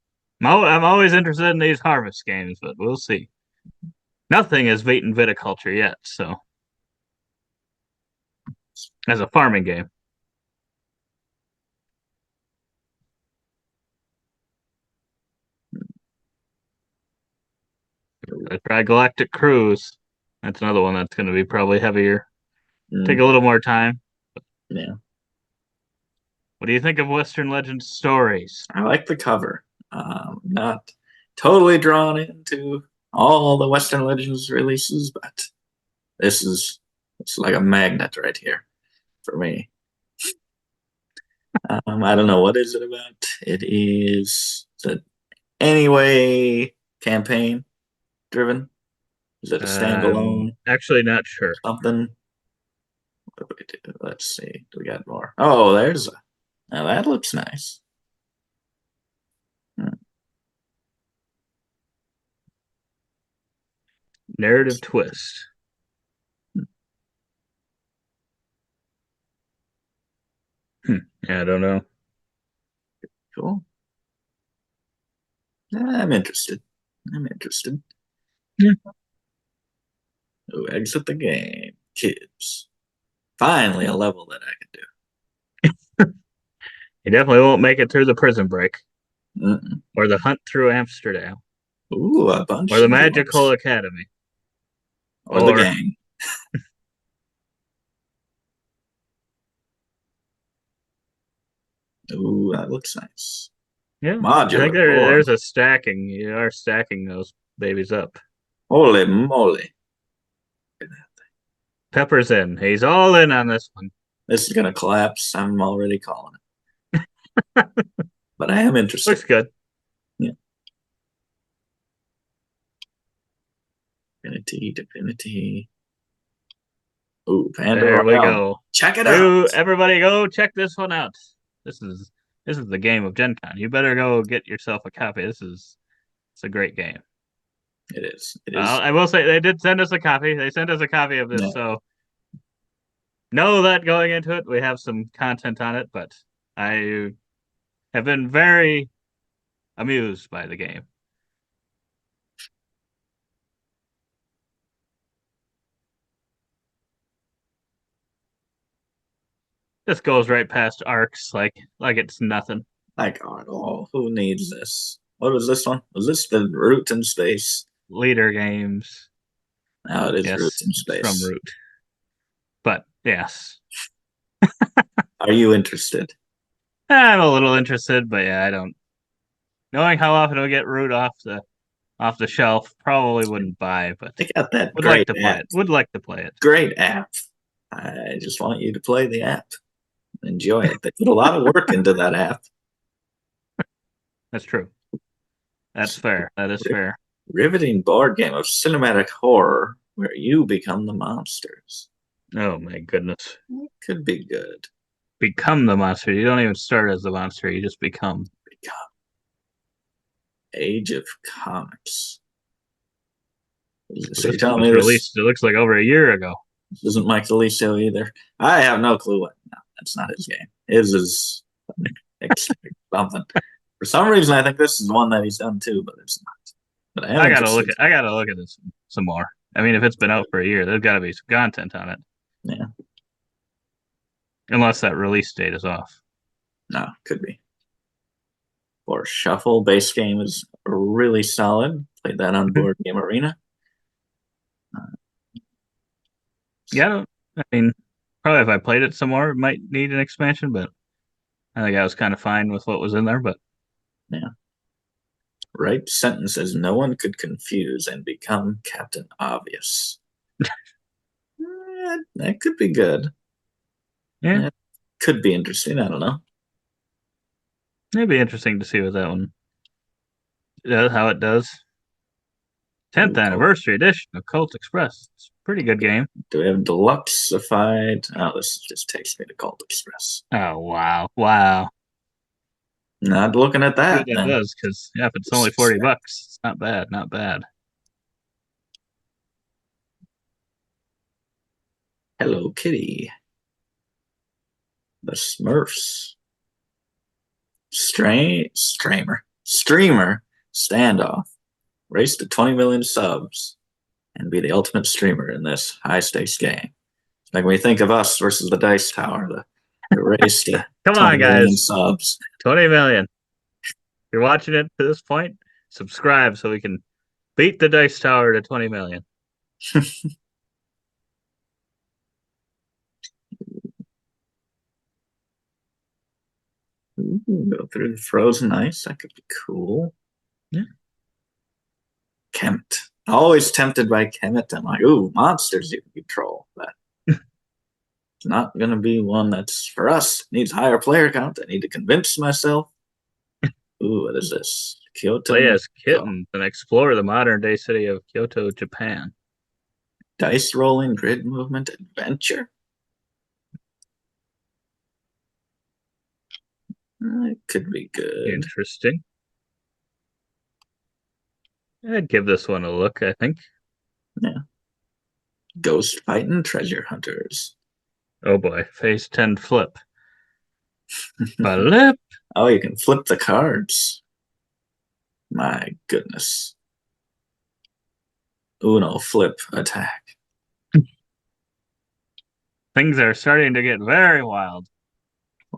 I'm always interested in these harvest games, but we'll see. Nothing has beaten viticulture yet, so. As a farming game. I tried Galactic Cruise. That's another one that's going to be probably heavier. Take a little more time.
Yeah.
What do you think of Western Legends Stories?
I like the cover. Not totally drawn into all the Western Legends releases, but it's like a magnet right here for me. I don't know, what is it about? It is the Anyway campaign driven. Is it a standalone?
Actually, not sure.
Something. What do we do? Let's see. Do we got more? Oh, there's a. Now that looks nice.
Narrative twist. Yeah, I don't know.
Cool. I'm interested.
Yeah.
Oh, exit the game. Kids. Finally, a level that I can do.
You definitely won't make it through the prison break.
Mm-mm.
Or the hunt through Amsterdam.
Ooh, a bunch.
Or the Magical Academy.
Or the gang. Ooh, that looks nice.
Yeah.
Modular.
I think there's a stacking. You are stacking those babies up.
Holy moly.
Pepper's in. He's all in on this one.
This is going to collapse. I'm already calling it. But I am interested.
Looks good.
Divinity. Ooh, Panda
There we
Royale.
go.
Check it out.
Everybody go check this one out. This is the game of Gen Con. You better go get yourself a copy. It's a great game.
It is. It is.
I will say they did send us a copy. They sent us a copy of this,
Yeah.
so know that going into it, we have some content on it, but I have been very amused by the game. This goes right past arcs like it's nothing.
Like, oh, who needs this? What was this one? Was this the Root in Space?
Leader games.
No, it is
Yes,
Root in
it's
Space.
from Root. But yes.
Are you interested?
I'm a little interested, but yeah, I don't. Knowing how often we get Root off the shelf, probably wouldn't buy, but
They got that
would
great
like to play
app.
it. Would like to play it.
Great app. I just want you to play the app. Enjoy it. They put a lot of work into that app.
That's true. That's fair. That is fair.
Riveting board game of cinematic horror where you become the monsters.
Oh my goodness.
It could be good.
Become the monster. You don't even start as the monster. You just become.
Age of Comics.
So you're telling me this released? It looks like over a year ago.
This isn't Mike DeLisio either. I have no clue what. No, that's not his game. His is something. For some reason, I think this is one that he's done too, but it's not. But I gotta
look at this some more. I mean, if it's been out for a year, there's got to be some content on it.
Yeah.
Unless that release date is off.
No, could be. Or Shuffle base game is really solid. Played that on Board Game Arena.
Yeah, I mean, probably if I played it some more, it might need an expansion, but I think I was kind of fine with what was in there. But
yeah, write sentences no one could confuse and become Captain Obvious. That could be good.
Yeah,
that could be interesting. I don't know.
It'd be interesting to see what that one does, how it does. 10th anniversary edition of Cult Express. It's a pretty good game.
Do we have deluxeified? Oh, this just takes me to Cult Express.
Oh, wow. Wow.
Not looking at that.
It does, because if it's only $40, it's not bad. Not bad.
Hello Kitty. The Smurfs. Streamer standoff. Race to 20 million subs and be the ultimate streamer in this high stakes game. It's making me think of us versus the Dice Tower. The race to
Come on, guys.
Subs.
20 million. If you're watching it to this point, subscribe so we can beat the Dice Tower to 20 million.
Go through the frozen ice. That could be cool.
Yeah.
Kemet. Always tempted by Kemet. I'm like, ooh, monsters you can control. But it's not going to be one that's for us. Needs higher player count. I need to convince myself. Ooh, what is this? Kyoto.
Play as kittens and explore the modern day city of Kyoto, Japan.
Dice rolling, grid movement, adventure. It could be good.
Interesting. I'd give this one a look, I think.
Yeah. Ghost fighting treasure hunters.
Oh boy, phase 10 flip. Flip.
Oh, you can flip the cards. My goodness. Uno flip attack.
Things are starting to get very wild.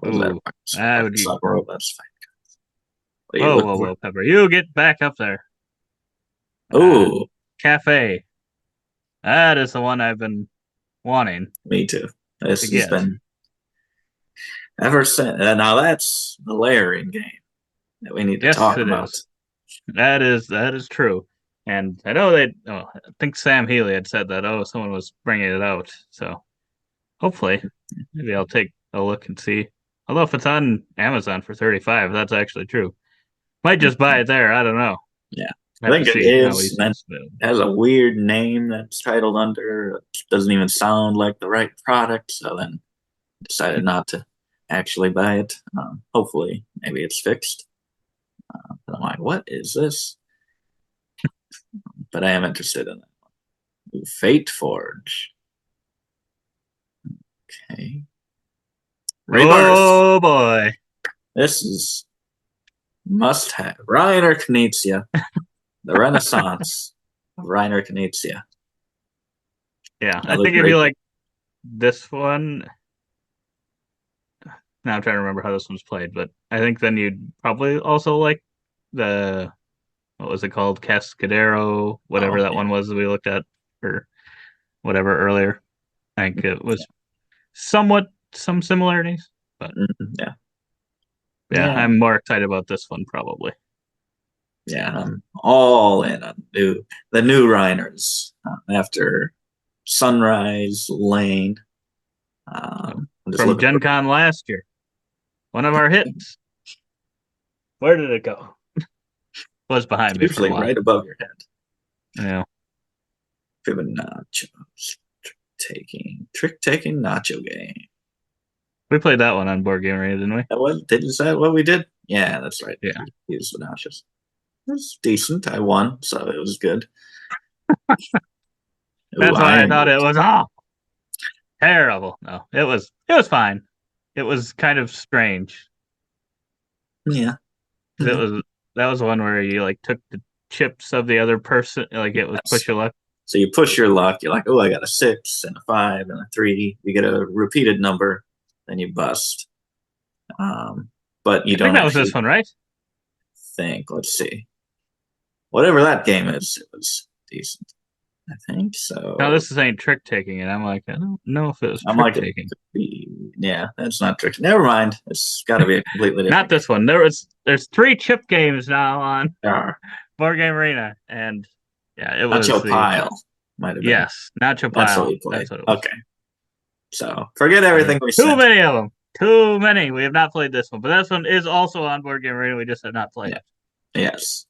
Ooh,
that would be
robots fight.
Whoa, Pepper. You get back up there.
Ooh.
Cafe. That is the one I've been wanting.
Me too. This has been ever since. Now that's the layering game that we need to talk about.
That is true. And I know I think Sam Healy had said that, someone was bringing it out. So hopefully, maybe I'll take a look and see. Although if it's on Amazon for $35, that's actually true. Might just buy it there. I don't know.
Yeah. I
have to
think it
see how
is.
he's
And then
available.
it has a weird name that's titled under. It doesn't even sound like the right product. So then decided not to actually buy it. Hopefully, maybe it's fixed. But I'm like, what is this? But I am interested in it. Fate Forge. Okay. Rebirth.
Oh boy.
This is must have. Reiner Knizia. The Renaissance of Reiner Knizia.
Yeah, I
Another
think if you
great
like this one, now I'm trying to remember how this one's played, but I think then you'd probably also like the what was it called? Cascadero, whatever
Oh,
that
yeah.
one was that we looked at or whatever earlier. I think it was somewhat some similarities, but
Yeah.
yeah,
Yeah.
I'm more excited about this one probably.
Yeah. I'm all in on the new Reiners after Sunrise Lane. I'm just
From
looking
Gen
for
Con last year. One of our hits. Where did it go? Was behind me for a
usually
while.
right above your head.
Yeah.
Fibonacci. Trick taking nacho game.
We played that one on Board Game Arena, didn't we?
Is that what we did? Yeah, that's right.
Yeah.
Use the nachos. It was decent. I won, so it was good. Ooh,
That's why I thought
Ironwood.
it was terrible. No, it was fine. It was kind of strange.
Yeah.
'Cause
Yeah.
that was one where you like took the chips of the other person, like it was
Yes.
push your luck.
So you push your luck. You're like, oh, I got a 6 and a 5 and a 3. You get a repeated number, then you bust. But you
I think
don't
that was
actually
this one, right?
think. Let's see. Whatever that game is, it was decent. I think
No,
so.
this is ain't trick taking, and I'm like, I don't know if it was
I'm
trick
like, it
taking.
could be. Yeah, that's not tricky. Never mind. It's got to be a completely
Not
different
this one. There's 3 chip games now on
game.
Board Game Arena, and yeah, it was
Nacho
the
Pile might have been.
yes, Nacho
That's what
Pile.
we played.
That's what it was.
Okay. So forget everything we
Too
said.
many of them. Too many. We have not played this one, but this one is also on Board Game Arena. We just have not played
Yeah.
it.
Yes.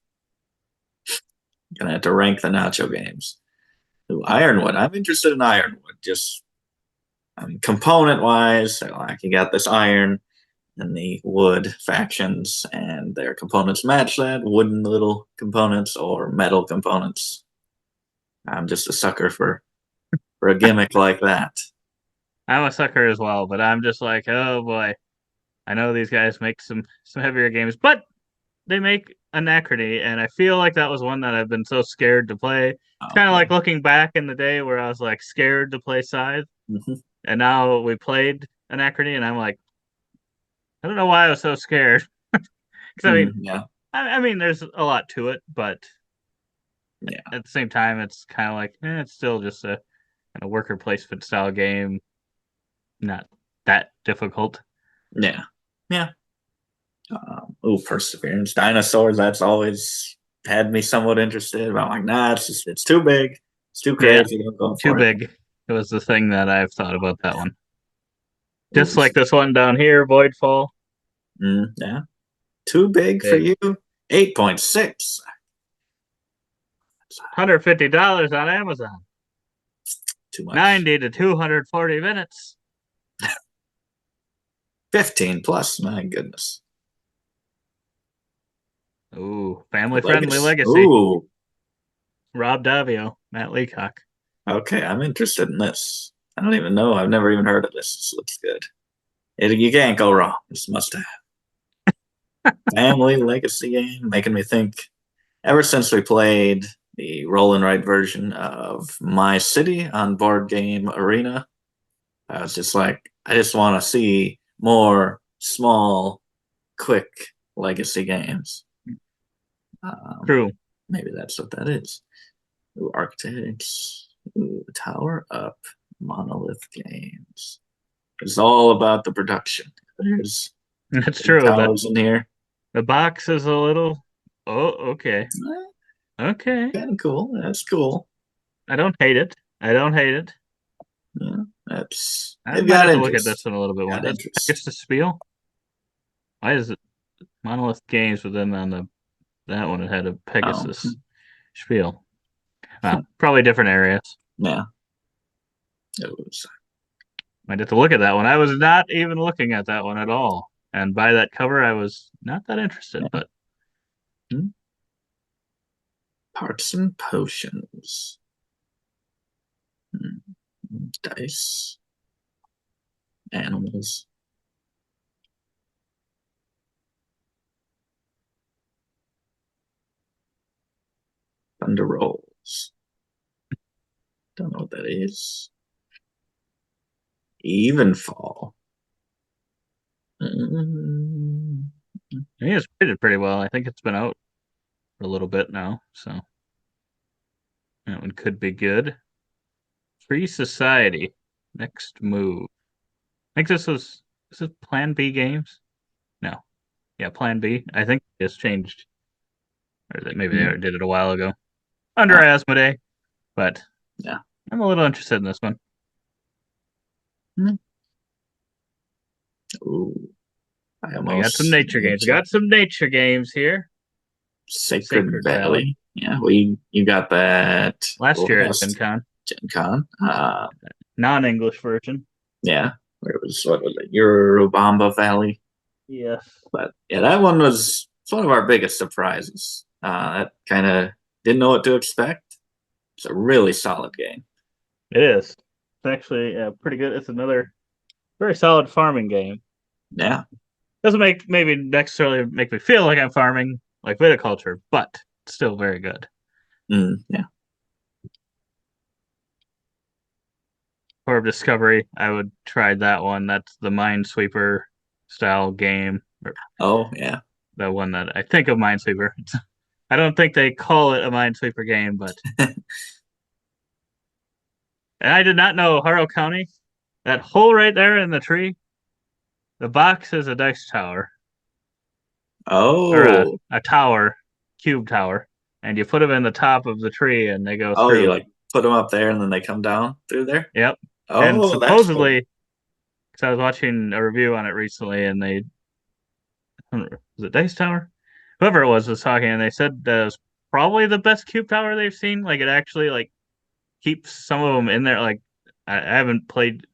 Gonna have to rank the nacho games. Ooh, Ironwood. I'm interested in Ironwood. Just component wise, like you got this iron and the wood factions, and their components match that wooden little components or metal components. I'm just a sucker for a gimmick like that.
I'm a sucker as well, but I'm just like, oh boy. I know these guys make some heavier games, but they make Anachrony, and I feel like that was one that I've been so scared to play. It's
Oh,
kind of
yeah.
like looking back in the day where I was like scared to play Scythe,
Mhm.
and now we played Anachrony, and I'm like, I don't know why I was so scared. Because
Yeah,
I mean, there's a lot to it, but
yeah,
at the same time, it's kind of like it's still just a kind of worker placement style game, not that difficult.
yeah, yeah. Perseverance, dinosaurs. That's always had me somewhat interested. But I'm like, nah, it's too big. It's too
Yeah,
crazy. I'm going
too
for it.
big. It was the thing that I've thought about that one.
Ooh,
Just like this one down here, Voidfall.
yeah, too big for
Big.
you. 8.6.
$150 on Amazon.
Too much.
90 to 240 minutes.
15 plus. My goodness.
Ooh, family friendly
Legacy.
legacy.
Ooh,
Rob Davio, Matt Leacock.
okay. I'm interested in this. I don't even know. I've never even heard of this. This looks good. You can't go wrong. This must have. Family legacy game, making me think. Ever since we played the roll and write version of My City on Board Game Arena, I was just like, I just want to see more small, quick legacy games.
True.
Maybe that's what that is. Ooh, Architects, ooh, Tower Up, Monolith Games. It's all about the production. There's
That's true.
towers in here.
The box is a little. Oh, okay. Okay.
Kind of cool. That's cool.
I don't hate it. I don't hate it.
Yeah, that's
I
they've
might
got
have to look at
interest.
this one a little bit more.
Got
That's
interest.
Pegasus Spiel. Why is it Monolith Games, but then on that one it had a
Oh,
Pegasus? spiel. Probably different areas.
Yeah. It was.
Might have to look at that one. I was not even looking at that one at all. And by that cover, I was not that interested.
Yeah.
But
Parts and potions. Dice. Animals. Thunder rolls. Don't know what that is. Evenfall.
I think it's rated pretty well. I think it's been out for a little bit now, so that one could be good. Free Society. Next move. I think this is Plan B games. No, yeah, Plan B. I think it's changed, or maybe they did it a while ago under Asmodee. But
yeah,
I'm a little interested in this one.
Ooh,
I got some nature games. Got some nature games here.
Sacred Valley. Yeah, you got that
last year at Gen Con.
Gen Con.
Non-English version.
Yeah, what was it? Urubamba Valley.
Yes.
But yeah, that one was one of our biggest surprises. That kind of didn't know what to expect. It's a really solid game.
It is. It's actually pretty good. It's another very solid farming game.
Yeah.
Doesn't maybe necessarily make me feel like I'm farming like viticulture, but it's still very good.
Yeah.
Core of Discovery, I would try that one. That's the Minesweeper style game.
Oh, yeah.
The one that I think of Minesweeper. I don't think they call it a Minesweeper game, but and I did not know Harrow County. That hole right there in the tree, the box is a dice tower. Or a tower, cube tower, and you put them in the top of the tree, and they go through.
Oh, you like put them up there, and then they come down through there.
Yep.
Oh,
and supposedly, because I was watching a review on it recently, and they was it Dice Tower, whoever it was talking, and they said that it was probably the best cube tower they've seen. Like it actually like keeps some of them in there. Like I haven't played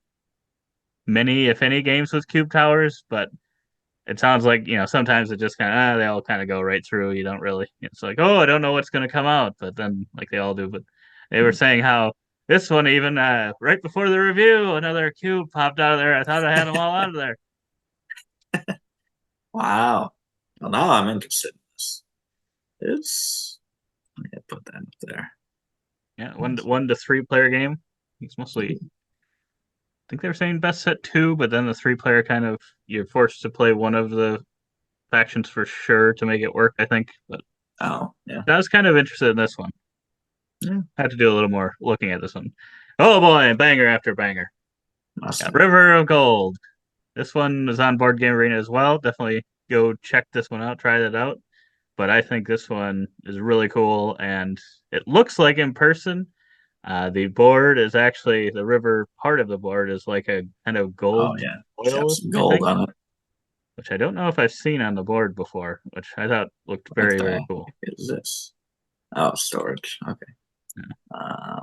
many, if any, games with cube towers, but it sounds like sometimes it just kind of they all kind of go right through. You don't really. It's like, oh, I don't know what's going to come out, but then like they all do. But they were saying how this one even right before the review, another cube popped out of there. I thought I had them all out of there.
Wow. Well, now I'm interested in this. Let me put that up there.
Yeah, 1 to 3 player game. It's mostly. I think they were saying best set 2, but then the 3-player kind of you're forced to play one of the factions for sure to make it work. I think, but
yeah,
I was kind of interested in this one.
Yeah,
I had to do a little more looking at this one. Oh boy, banger after banger.
awesome.
River of Gold. This one is on Board Game Arena as well. Definitely go check this one out, try that out. But I think this one is really cool, and it looks like in person. The board is actually the river part of the board is like a kind of gold oil,
some gold on it,
which I don't know if I've seen on the board before, which I thought looked very, very cool.
Is this? Oh, storage. Okay. Yeah.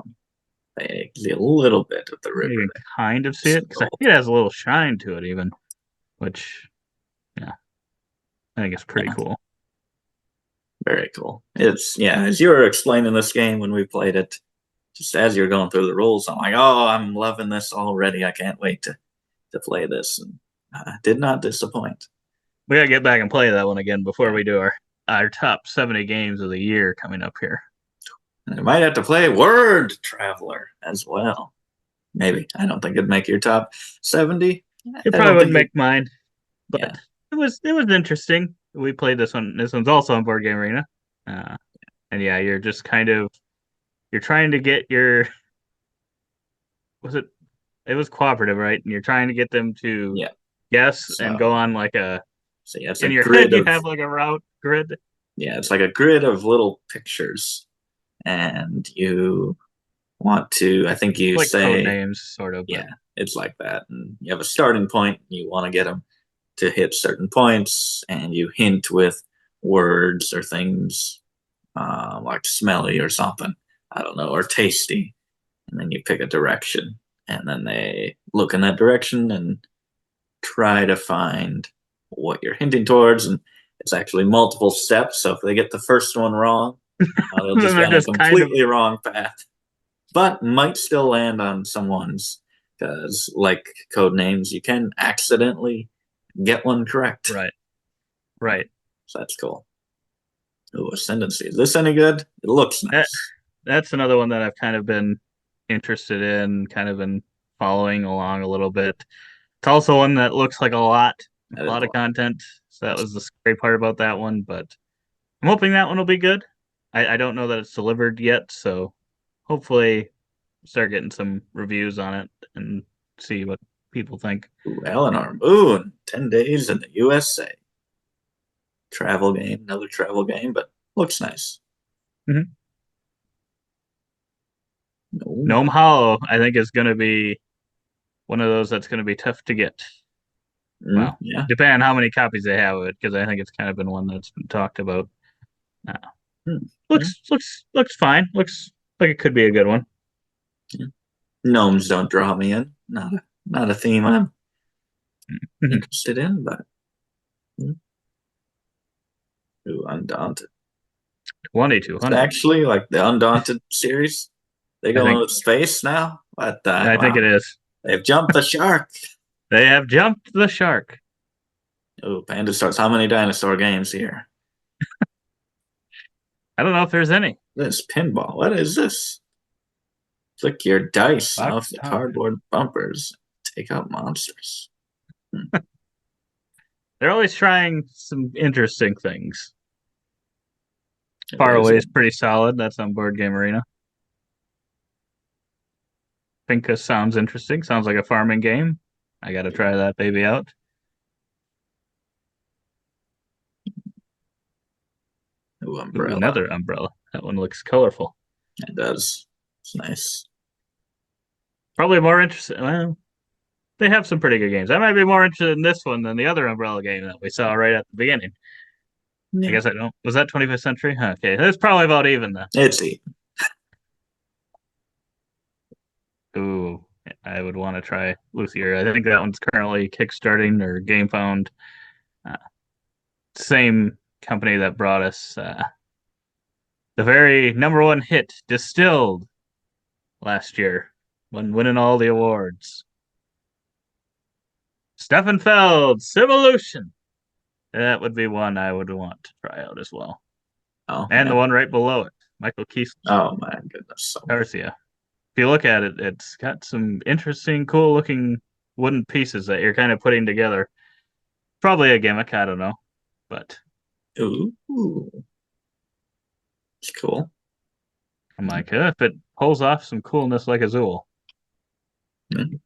A little bit of the river.
You can kind of see it because I think it has a little shine to it, even, which, yeah, I think it's pretty cool.
Very cool. It's as you were explaining this game when we played it, just as you're going through the rules, I'm like, oh, I'm loving this already. I can't wait to play this, and did not disappoint.
We gotta get back and play that one again before we do our top 70 games of the year coming up here.
And I might have to play Word Traveler as well. Maybe. I don't think it'd make your top 70.
It probably wouldn't make mine, but it was interesting. We played this one. This one's also on Board Game Arena, and you're just kind of you're trying to get your it was cooperative, right? And you're trying to get them to guess and go on like a.
So it's
in your head, you have like a route grid.
Yeah, it's like a grid of little pictures, and you want to. I think you
like
say
code names, sort of.
Yeah, it's like that, and you have a starting point. And you want to get them to hit certain points, and you hint with words or things like smelly or something. I don't know, or tasty. And then you pick a direction, and then they look in that direction and try to find what you're hinting towards. And it's actually multiple steps. So if they get the first one wrong, they'll
Then
just be
they're
on a
just kind of
completely wrong path, but might still land on someone's. Because, like code names, you can accidentally get one correct.
right, right.
So that's cool. Ooh, Ascendancy. Is this any good? It looks
That,
nice.
that's another one that I've kind of been interested in, kind of been following along a little bit. It's also one that looks like
That
a
is
lot
a
of
lot.
content. So that was the scary part about that one, but I'm hoping that one will be good. I don't know that it's delivered yet, so hopefully start getting some reviews on it and see what people think.
Ooh, Eleanor Moon. 10 days in the USA. Travel game. Another travel game, but looks nice.
Mhm.
No.
Gnome Hollow, I think, is going to be one of those that's going to be tough to get. Well,
Yeah.
depending on how many copies they have of it, because I think it's kind of been one that's been talked about. Uh,
Hmm, yeah.
looks fine. Looks like it could be a good one.
Yeah. Gnomes don't draw me in. Not a theme I'm
Mhm.
interested in, but ooh, Undaunted.
2200.
Actually, like the Undaunted series, they
I
go
think
into space now. What the
I think
wow?
it is.
They've jumped the shark.
They have jumped the shark.
Oh, Panda starts. How many dinosaur games here?
I don't know if there's any.
This pinball. What is this? Flick your dice off
Box
the
top.
cardboard bumpers. Take out monsters. Hmm.
They're always trying some interesting things.
What
Far
is
Away
it?
is pretty solid. That's on Board Game Arena. Pinka sounds interesting. Sounds like a farming game. I got to try that baby out.
Ooh,
Ooh,
umbrella.
another umbrella. That one looks colorful.
It does. It's nice.
Probably more interesting. Well, they have some pretty good games. I might be more interested in this one than the other umbrella game that we saw right at the beginning. I
Yeah.
guess I don't. Was that 25th Century? Okay, that's probably about even then.
It's eat.
Ooh, I would want to try Luthier. I think that one's currently kickstarting or GameFound. Uh, Same company that brought us the very number one hit, Distilled, last year, when winning all the awards. Stefan Feld's Evolution. That would be one I would want to try out as well.
Oh
And
yeah.
the one right below it, Michael Kiesler's
Oh my goodness. So
Tarsia. If you look at it, it's got some interesting, cool looking wooden pieces that you're kind of putting together. Probably a gimmick, I don't know. But
ooh, it's cool.
I'm like, if it pulls off some coolness like Azul.
Mm.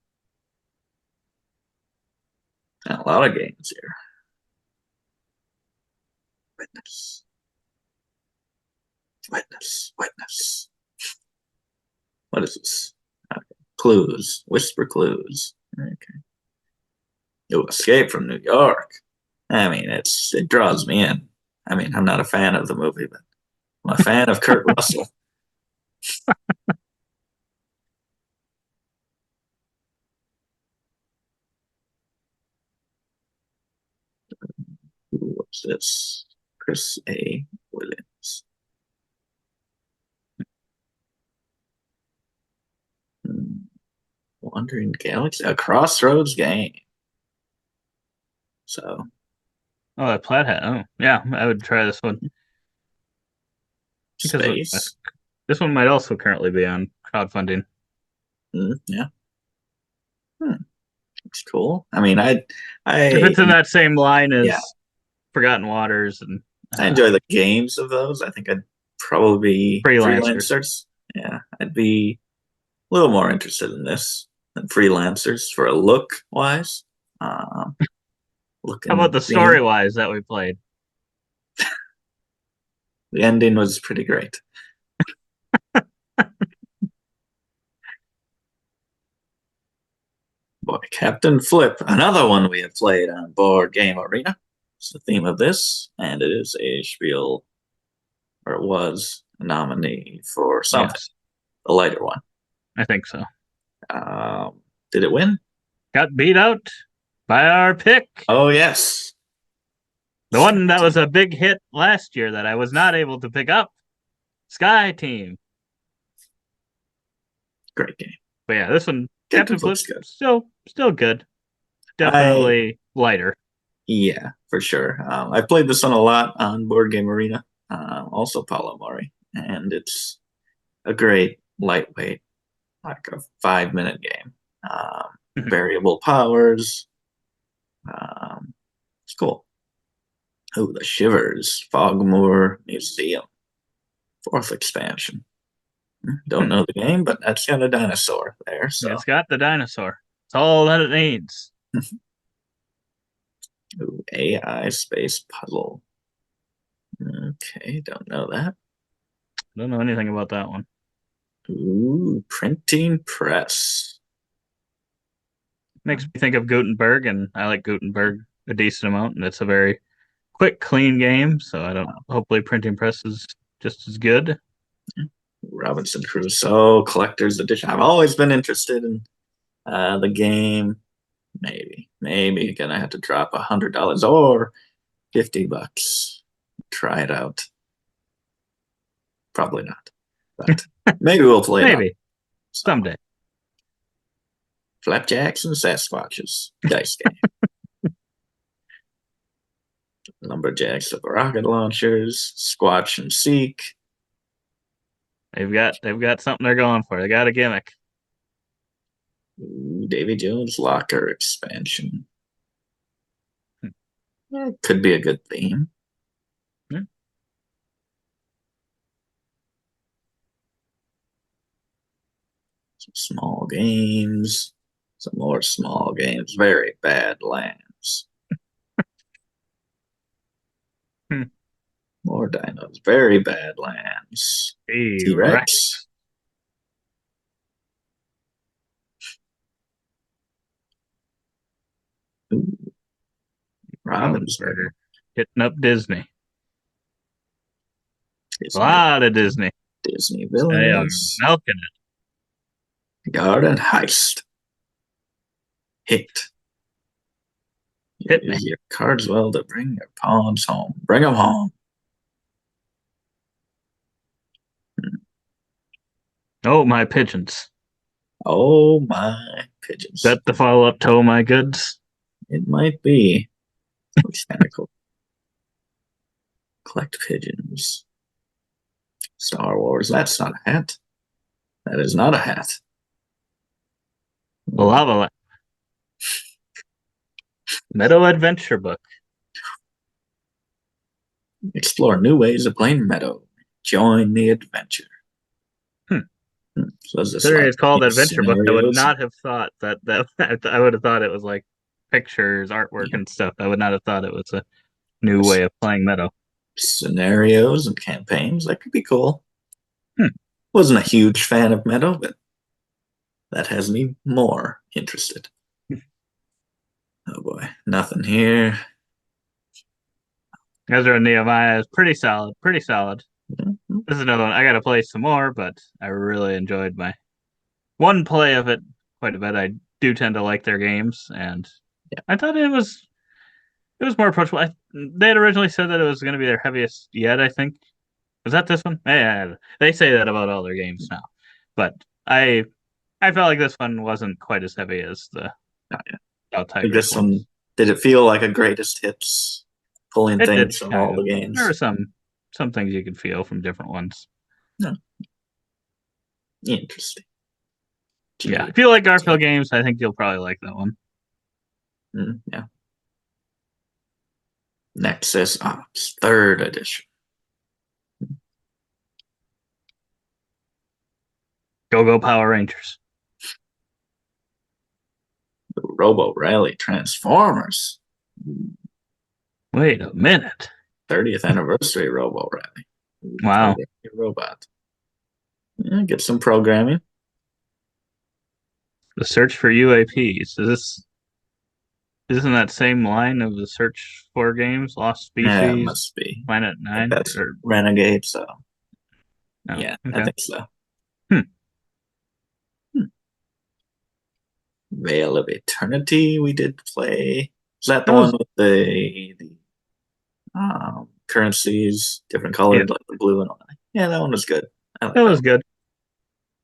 A lot of games here. Witness. Witness. Witness. What is this? Okay. Clues. Whisper clues. Okay. Oh, Escape from New York. I mean, it draws me in. I mean, I'm not a fan of the movie, but I'm a fan of Kurt Russell. Ooh, what's this? Chris A. Williams. Hmm. Wandering Galaxy, a Crossroads game. So
Oh, that plaid hat. Oh, yeah, I would try this one because
space.
this one might also currently be on crowdfunding.
Yeah, it's cool. I mean,
If
I,
it's in that same line
yeah,
as Forgotten Waters and
I enjoy the games of those. I think I'd probably be
Freelancers.
freelancers. Yeah, I'd be a little more interested in this than freelancers for a look wise. Um, Look
How about
and
the
theme.
story wise that we played?
The ending was pretty great. Boy, Captain Flip, another one we have played on Board Game Arena. It's the theme of this, and it is a spiel or it was a nominee for something,
Yes,
the lighter one.
I think so.
Did it win?
Got beat out by our pick.
Oh, yes.
The one that was a big hit last year that I was not able to pick up. Sky Team.
Great game.
But yeah, this one,
Captain
Captain Flip,
Flip's good.
still good.
I
Definitely lighter.
Yeah, for sure. I played this one a lot on Board Game Arena, also Paulo Mori, and it's a great lightweight, like a 5 minute game. Variable powers. It's cool. Oh, the Shivers, Fogmoor Museum, fourth expansion. Don't know the game, but that's got a dinosaur there. So
It's got the dinosaur. It's all that it needs.
Ooh, AI space puzzle. Okay, don't know that.
Don't know anything about that one.
Ooh, printing press.
Makes me think of Gutenberg, and I like Gutenberg a decent amount, and it's a very quick, clean game. So I don't. Hopefully, printing press is just as good.
Robinson Crusoe collector's edition. I've always been interested in the game. Maybe gonna have to drop $100 or $50. Try it out. Probably not, but maybe we'll play it.
Maybe someday.
Flapjacks and Sasquatches dice game. Lumberjacks of rocket launchers. Squatch and Seek.
They've got something they're going for. They got a gimmick.
Ooh, Davy Jones Locker expansion. Could be a good theme. Some small games. Some more small games. Very bad lands. More dinos. Very bad lands. T-Rex. Robinson.
Hitting up Disney.
Disney.
A lot of Disney.
Disney
They are
villains.
milking it.
Garden Heist. Hit
me.
Use your cards well to bring your pawns home. Bring them home.
Oh, my pigeons.
Oh, my pigeons.
Is that the follow-up to Oh My Goods?
It might be. Looks kind of cool. Collect pigeons. Star Wars. That's not a hat. That is not a hat.
The Lava Lamp. Meadow Adventure Book.
Explore new ways of playing Meadow. Join the adventure.
So considering it's called Adventure Book, I would not have thought that I would have thought it was like pictures, artwork, and stuff. I would not have thought it was a new way of playing Meadow.
Scenarios and campaigns. That could be cool. Wasn't a huge fan of Meadow, but that has me more interested. Oh boy, nothing here.
Ezra and Nehemiah is pretty solid. Pretty solid.
Mm-hmm.
This is another one. I got to play some more, but I really enjoyed my one play of it quite a bit. I do tend to like their games, and I thought it was more approachable. They had originally said that it was going to be their heaviest yet, I think. Was that this one? Yeah, they say that about all their games now, but I felt like this one wasn't quite as heavy as the
This one. Did it feel like a greatest hits, pulling things from all the games?
There were some things you could feel from different ones.
No. Interesting.
Yeah, if you like Garfield games, I think you'll probably like that one.
Yeah. Nexus Ops, 3rd edition.
Go Power Rangers.
The Robo Rally Transformers.
Wait a minute.
30th anniversary Robo Rally.
Wow.
Robot. Yeah, get some programming.
The search for UAPs. Is this Isn't that same line of the search for games? Lost
Yeah, it
Species,
must be.
Planet
I think
Nine,
that's
or
Renegade. So
no?
yeah, I
Okay.
think so.
Hmm.
Hmm. Veil of Eternity. We did play. Is that the
That
one
was
with the currencies, different
yeah.
colored, like the blue and all that? Yeah, that one was good. I like
That
that
was
one.
good.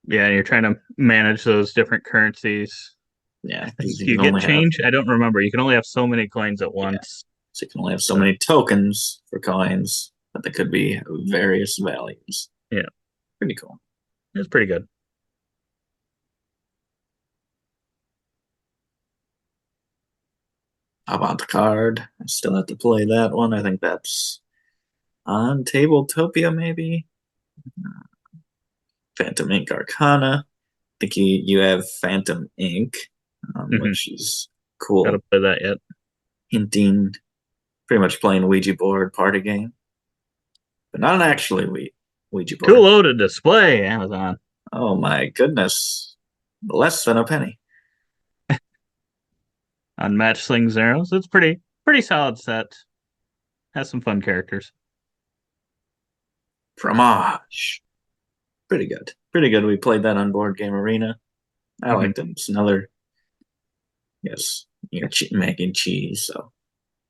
Yeah, you're trying to manage those different currencies.
Yeah,
I
because
think
you
you
can
get
only have
change. I don't remember. You can only have so many coins at
yeah,
once.
so you can only have so
So
many tokens for coins, but they could be various values.
yeah,
Pretty cool.
it's pretty good.
Avant Card. I still have to play that one. I think that's on Tabletopia, maybe. Phantom Ink Arcana. I think you have Phantom Ink,
Hmm.
which is
Got to
cool.
play that yet.
Hinting, pretty much playing Ouija board party game, but not an actually Ouija
Too
board.
low to display. Amazon
Oh my goodness, less than a penny.
Unmatched Slings and Arrows. It's pretty solid set. Has some fun characters.
Fromage, pretty good. Pretty good. We played that on Board Game Arena. I
Hmm.
liked it. It's another, yes, you're making cheese, so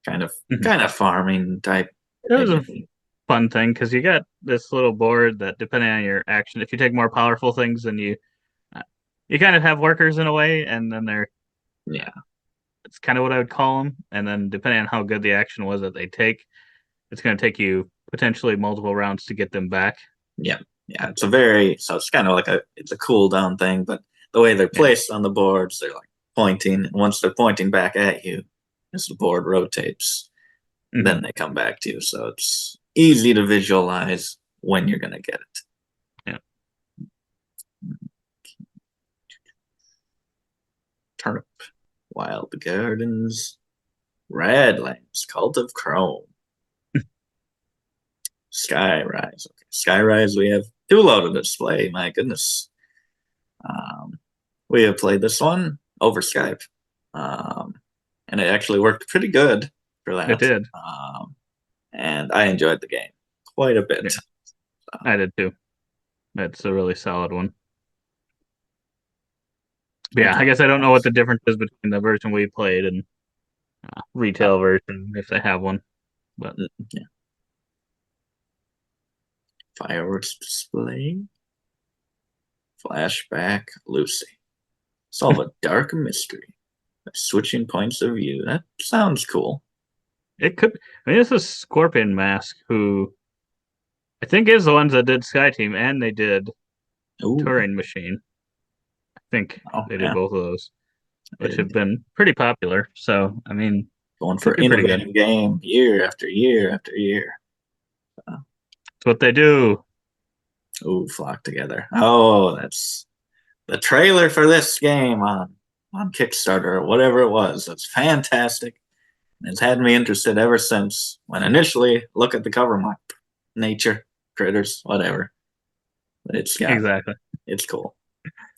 kind of
Hmm.
kind of farming type.
It was a
Maybe.
fun thing because you got this little board that, depending on your action, if you take more powerful things, then uh, you kind of have workers in a way, and then they're
Yeah,
it's kind of what I would call them. And then depending on how good the action was that they take, it's going to take you potentially multiple rounds to get them back.
yeah, yeah. It's kind of like it's a cool down thing, but the way they're
Yeah.
placed on the boards, they're like pointing, and once they're pointing back at you, as the board rotates,
Hmm.
then they come back to you. So it's easy to visualize when you're gonna get it.
Yeah.
Turnip, Wild Gardens, Radlands, Cult of Chrome, Skyrise. Okay, Skyrise, we have two loaded display. My goodness. Um, we have played this one over Skype, um, and it actually worked pretty good for
It
that.
did.
And I enjoyed the game quite a
Yeah.
bit.
I did too. That's a really solid one. But
I
yeah, I
got
guess I don't know what the difference is between the version we played and
uh,
retail version if they have one. But
yeah, fireworks display, flashback, Lucy. Solve a dark mystery by switching points of view. That sounds cool.
it could. I mean, this is Scorpion Mask, who I think is the ones that did Sky Team, and they did
Ooh,
Turing Machine. I think
oh
they did
yeah,
both of those, which have
and
been pretty popular. So I mean,
going
could
for
be pretty good.
innovative game year after year after year. Uh,
It's what they do.
ooh, flock together. Oh, that's the trailer for this game on Kickstarter or whatever it was. That's fantastic. It's had me interested ever since. When initially look at the cover, I'm like, nature, critters, whatever. But
Exactly.
it's cool.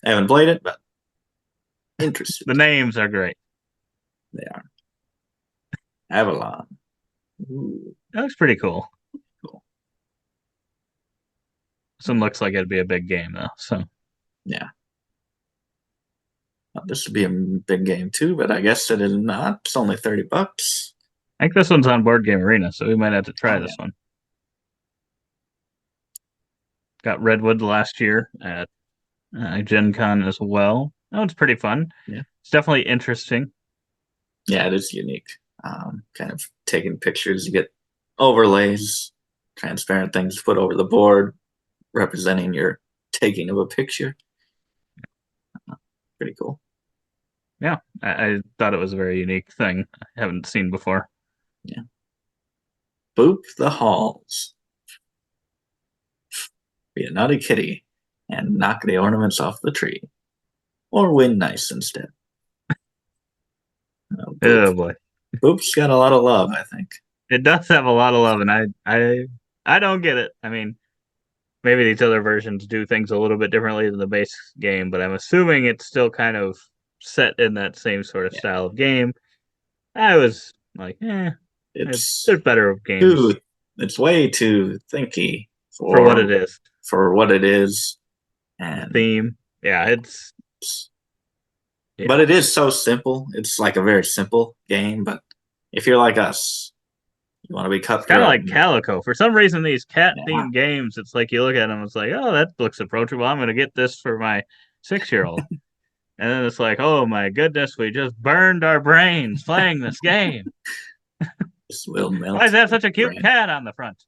I haven't played it, but interested.
The names are great.
They are. Avalon. Ooh,
That looks pretty cool.
cool.
This one looks like it'd be a big game though. So
Yeah. Well, this would be a big game too, but I guess it is not. It's only $30.
I think this one's on Board Game Arena, so we might have to try
Oh yeah.
this one. Got Redwood last year at Gen Con as well. That one's pretty fun.
Yeah.
It's definitely interesting.
Yeah, it is unique. Kind of taking pictures, you get overlays, transparent things put over the board, representing your taking of a picture. Pretty cool.
Yeah, I thought it was a very unique thing I haven't seen before.
Yeah. Boop the halls. Be a naughty kitty and knock the ornaments off the tree. Or win nice instead. Boop.
Oh boy,
Boop's got a lot of love, I think.
it does have a lot of love, and I don't get it. I mean, maybe these other versions do things a little bit differently than the base game, but I'm assuming it's still kind of set in that same sort of
Yeah.
style of game. I was like,
It's
there's better games
too. It's way too thinky
for what it is.
for what it is,
The
and
theme, yeah,
but
yeah,
it is so simple. It's like a very simple game. But if you're like us, you want to be
it's kind of
cutthroat.
like Calico. For some reason, these cat
Yeah,
themed games, it's like you look at them, it's like, oh, that looks approachable. I'm going to get this for my 6-year-old. And then it's like, oh my goodness, we just burned our brains playing this game.
this will
Why does
melt
it have
your
such a cute
brain.
cat on the front?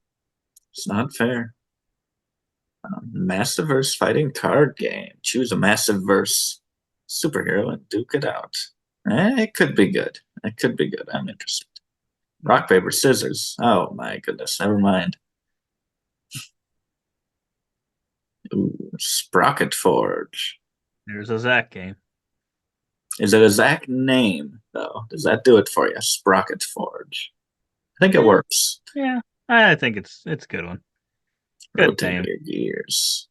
It's not fair. Massiverse fighting card game. Choose a Massiverse superhero and duke it out. It could be good. It could be good. I'm interested. Rock, paper, scissors. Oh my goodness. Never mind. Ooh, Sprocket Forge.
There's a Zach game.
Is it a Zach name, though? Does that do it for you? Sprocket Forge. I think it
Yeah,
works.
yeah. I think it's a good one. Good
Rotate
name.
your gears.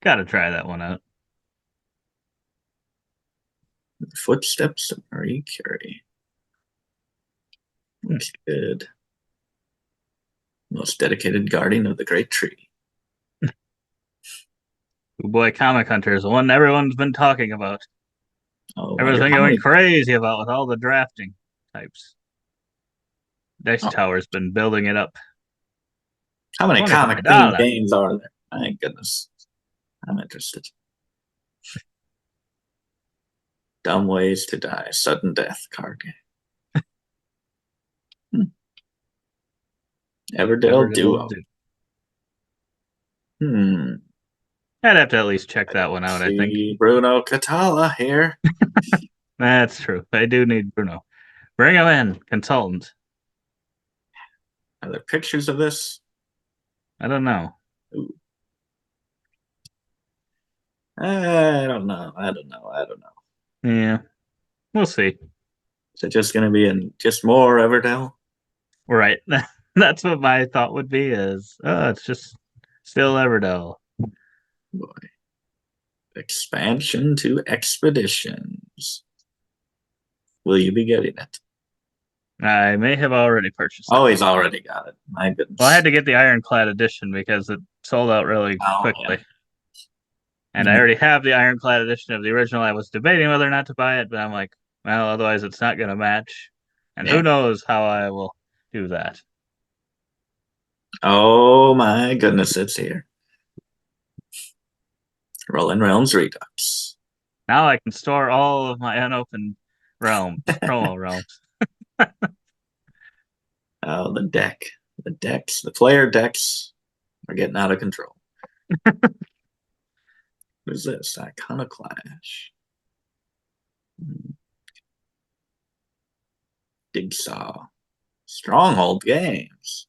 Got to try that one out.
Footsteps of Marie Curie. Looks good. Most dedicated guardian of the great tree.
Oh boy, Comic Hunter is the one everyone's been talking about.
Oh, I wonder
Everyone's been
how
going
many
crazy about with all the drafting types. Dice
oh,
Tower's been building it up.
how many comic themed
$25.
games are there? My goodness. I'm interested. Dumb ways to die. Sudden death card game. Everdell
Everdell
Duo.
do.
Hmm.
I'd have to at least check
I
that
don't
one out, I think.
see Bruno Catala here.
That's true. I do need Bruno. Bring him in, consultant.
Are there pictures of this?
I don't know.
Ooh. I don't know. I don't know. I don't know.
Yeah, we'll see.
Is it just going to be in just more Everdell?
Right. That's what my thought would be is, oh, it's just still Everdell.
Boy. Expansion to Expeditions. Will you be getting it?
I may have already purchased it.
Oh, he's already got it. My
Well, I had
goodness.
to get the Ironclad edition because it sold out really
Oh, yeah.
quickly. And I
Mhm.
already have the Ironclad edition of the original. I was debating whether or not to buy it, but I'm like, well, otherwise it's not going to match. And who
Yeah.
knows how I will do that.
Oh, my goodness. It's here. Rolling Realms Redux.
Now I can store all of my unopened realms, promo realms.
Oh, the deck. The decks. The player decks are getting out of control. Who's this? Iconoclash. Digsaw. Stronghold Games.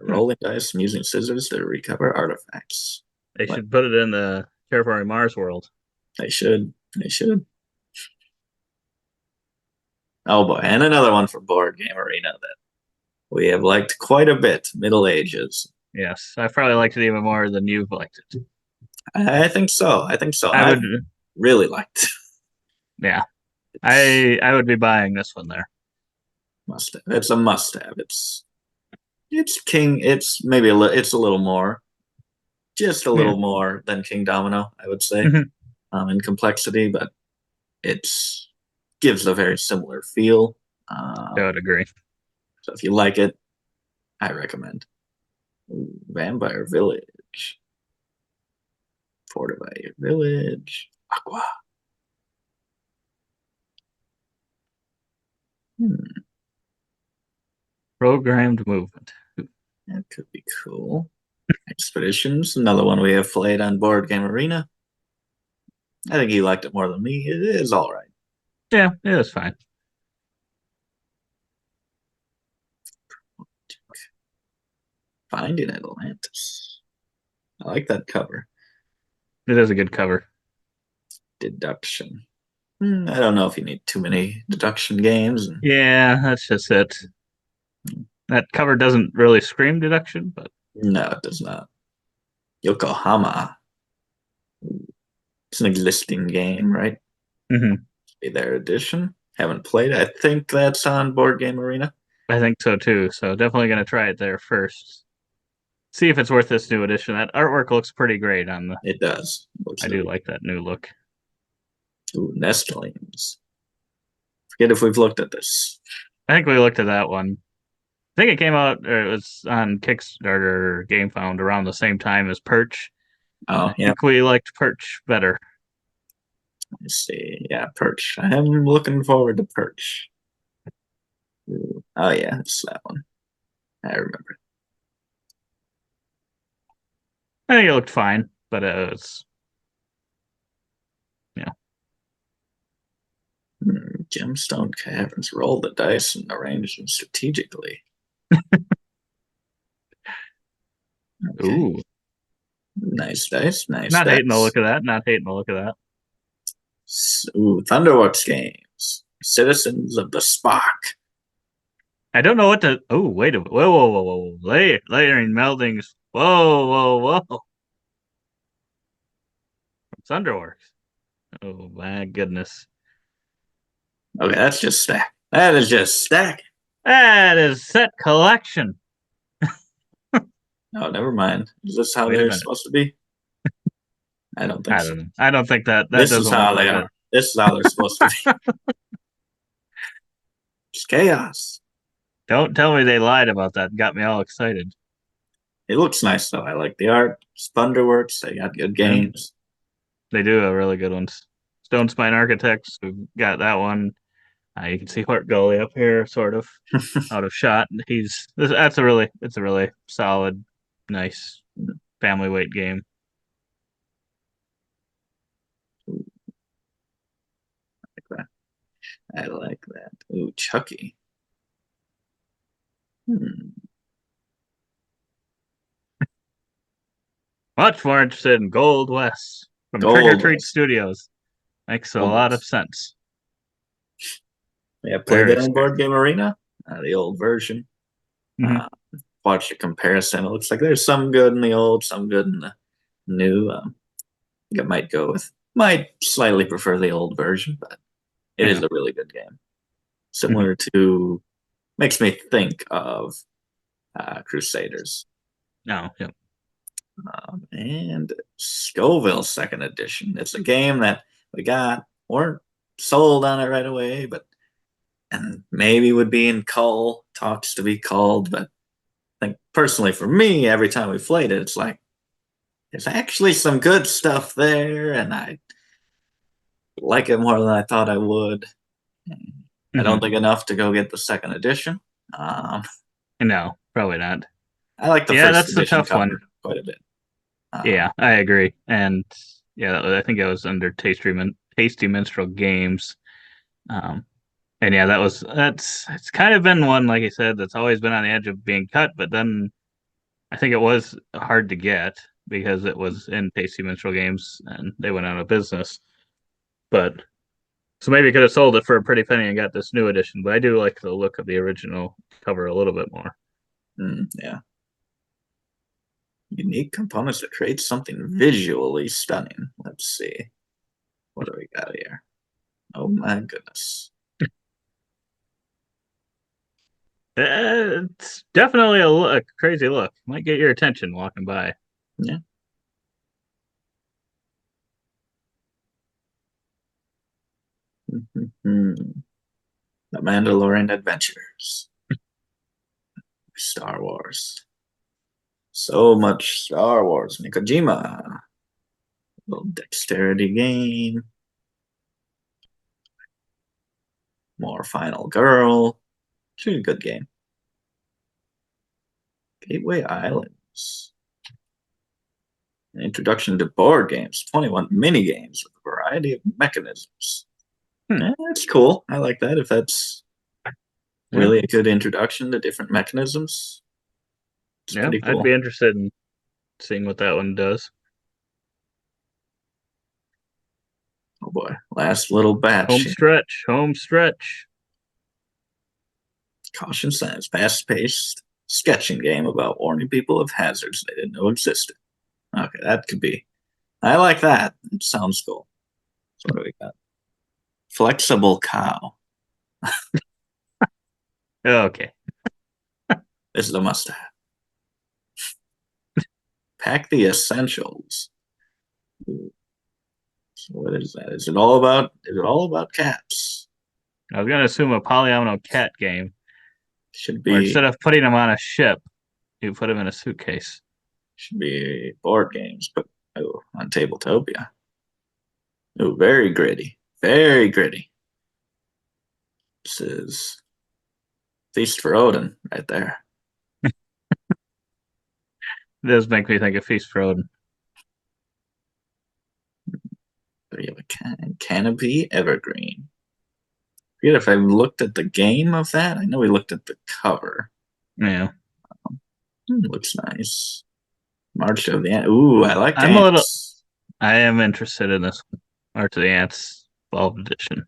Rolling dice and using scissors to recover artifacts.
They
What?
should put it in the Terraforming Mars world.
They should. They should. Oh boy, and another one for Board Game Arena that we have liked quite a bit. Middle Ages.
Yes, I probably liked it even more than you've liked it.
I think so. I think so.
I
I've
would,
really liked.
yeah,
It's
I would be buying this one there.
must have. It's a must have. It's King. It's maybe it's a little more, just a
Yeah.
little more than King Domino, I would say,
Mhm.
in complexity, but it's gives a very similar feel.
I would agree.
So if you like it, I recommend. Ooh, Vampire Village. Fortify your village. Aqua. Hmm,
Programmed movement.
that could be cool. Expeditions, another one we have played on Board Game Arena. I think you liked it more than me. It is all right.
Yeah, it was fine.
Finding Atlantis. I like that cover.
It is a good cover.
Deduction. I don't know if you need too many deduction games.
Yeah, that's just it. That cover doesn't really scream deduction, but
No, it does not. Yokohama. It's an existing game, right?
mhm.
Be their edition. Haven't played. I think that's on Board Game Arena.
I think so too. So definitely going to try it there first. See if it's worth this new edition. That artwork looks pretty great on the.
It does.
I do like that new look.
Ooh, nestlings. Forget if we've looked at this.
I think we looked at that one. I think it came out. Or it was on Kickstarter or GameFound around the same time as Perch.
Oh,
I
yeah.
think we liked Perch better.
Let's see. Yeah, Perch. I'm looking forward to Perch. Ooh. Oh, yeah, it's that one. I remember.
I think it looked fine, but it's
Gemstone Caverns. Roll the dice and arrange them strategically. Okay.
ooh.
Nice dice. Nice
Not
dice.
hating the look of that. Not hating the look of that.
Ooh, Thunderworks games. Citizens of the Spock.
I don't know what to. Oh, wait a minute. Whoa. Layering meldings. Whoa. Thunderworks. Oh, my goodness.
Okay, that's just stack. That is just stack.
That is set collection.
Oh, never mind. Is this how
Wait a
they're
minute.
supposed to be? I don't think
I
so.
don't know. I don't think that
This
doesn't
is how
look
they
like
are. This is how they're supposed to be. It's chaos.
Don't tell me they lied about that. Got me all excited.
It looks nice though. I like the art. It's Thunderworks. They got good games.
They do have really good ones. Stone Spine Architects, we've got that one. You can see Hort Gully up here, sort of out of shot. It's a really solid, nice family weight game.
I like that. Ooh, Chucky. Hmm.
Much more interested in Gold West from
Gold
Trigger Treat
West.
Studios. Makes a
Gold
lot of
West.
sense.
Yeah, played
Very
that on Board Game Arena, the old version.
Mhm.
Watched a comparison. It looks like there's some good in the old, some good in the new. I think I might slightly prefer the old version, but it is
Yeah.
a really good game. Similar to, makes me think of Crusaders.
No, yeah.
And Scoville Second Edition. It's a game that weren't sold on it right away, and maybe would be in cull talks to be culled. But I think personally for me, every time we played it, it's like there's actually some good stuff there, and I like it more than I thought I would. I don't think enough to go get the second edition.
No, probably not.
I like the
Yeah,
first
that's the
edition
tough one.
cover quite a bit.
Yeah, I agree. And yeah, I think it was under Tasty Minstrel Games. And yeah, it's kind of been one, like I said, that's always been on the edge of being cut, but then I think it was hard to get because it was in Tasty Minstrel Games and they went out of business. But so maybe could have sold it for a pretty penny and got this new edition. But I do like the look of the original cover a little bit more.
Yeah. Unique components that create something visually stunning. Let's see. What do we got here? Oh my goodness.
It's definitely a crazy look. Might get your attention walking by.
Yeah. The Mandalorian Adventures. Star Wars. So much Star Wars. Kojima. Little dexterity game. More Final Girl. It's a good game. Gateway Islands. An introduction to board games. 21 mini games with a variety of mechanisms. That's cool. I like that. If that's really a good introduction to different mechanisms, it's pretty cool.
I'd be interested in seeing what that one does.
Oh boy, last little batch.
Home stretch.
Caution signs, fast-paced sketching game about warning people of hazards they didn't know existed. Okay, that could be. I like that. It sounds cool. So what do we got? Flexible Cow.
Okay.
This is a must-have. Pack the essentials. So what is that? Is it all about caps?
I was gonna assume a polyomino cat game,
Should
where
be
instead of putting them on a ship, you put them in a suitcase.
board games, but on Tabletopia. Oh, very gritty. Very gritty. This is Feast for Odin right there.
It does make me think of Feast for Odin.
We have a Canopy Evergreen. I forget if I looked at the game of that. I know we looked at the cover.
Yeah.
Looks nice. March of the Ants. Ooh, I like
I'm a little.
ants.
I am interested in this one. March of the Ants 12th edition.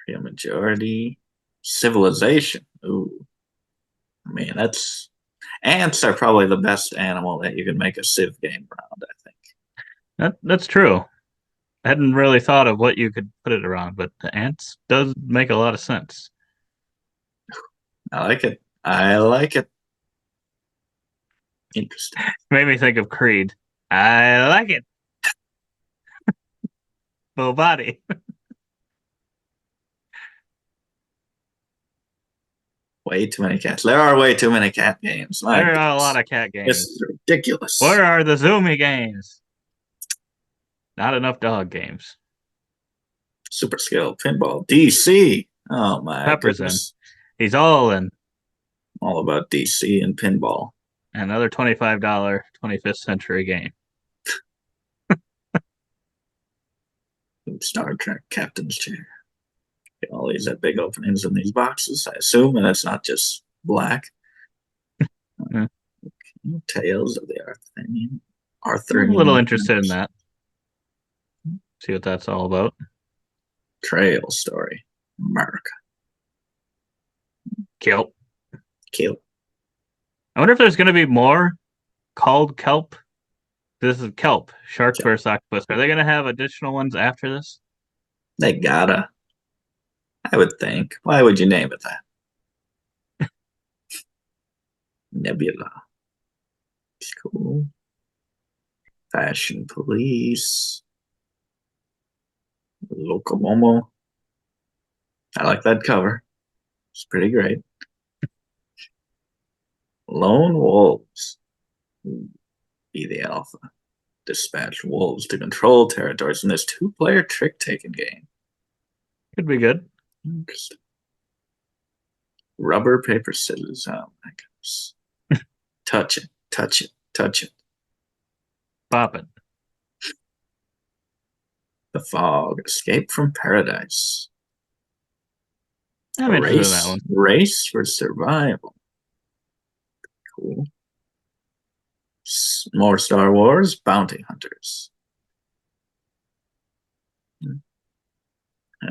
Area majority. Civilization. Ooh. I mean, ants are probably the best animal that you can make a Civ game around, I think.
That's true. I hadn't really thought of what you could put it around, but the ants does make a lot of sense.
I like it. I like it. Interesting.
Made me think of Creed. I like it. Full body.
Way too many cats. There are way too many cat games.
There are a lot of cat
This
games.
is ridiculous.
Where are the Zoomy games? Not enough dog games.
Super Skill, Pinball, DC. Oh my
Pepper's
goodness.
He's all in.
All about DC and pinball.
Another $25 25th century game.
Star Trek Captain's Chair. All these have big openings in these boxes, I assume, and it's not just black.
Yeah.
Tales of the Arthurian.
I'm a little interested in that. See what that's all about.
Trail Story. America.
Kelp.
Kill.
I wonder if there's going to be more called Kelp. This is Kelp. Shark vs. Octopus. Are they going to have additional ones after this?
They gotta. I would think. Why would you name it that? Nebula. It's cool. Fashion Police. Locomomo. I like that cover. It's pretty great. Lone Wolves. Be the alpha. Dispatch wolves to control territories in this two-player trick-taking game.
Could be good.
Interesting. Rubber, paper, scissors. Oh my goodness. Touch it, touch it, touch it.
Pop it.
The Fog. Escape from Paradise.
I'm interested in that one.
Race for survival. Cool. More Star Wars. Bounty Hunters. And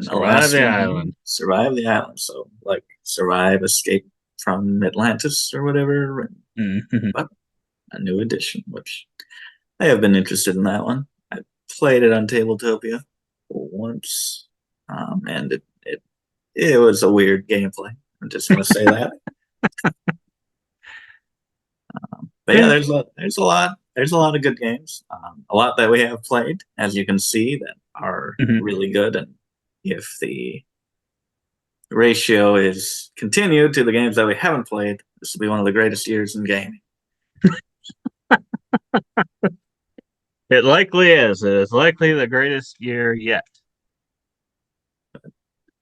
Survive the island.
Survive the island. So, like, survive, escape from Atlantis or whatever.
Mm-hmm.
But a new edition, which I have been interested in that one. I played it on Tabletopia once, and it was a weird gameplay. I'm just gonna say that. But yeah, there's a lot of good games. A lot that we have played, as you can see, that are really good. And if the ratio is continued to the games that we haven't played, this will be one of the greatest years in gaming.
It likely is. It is likely the greatest year yet.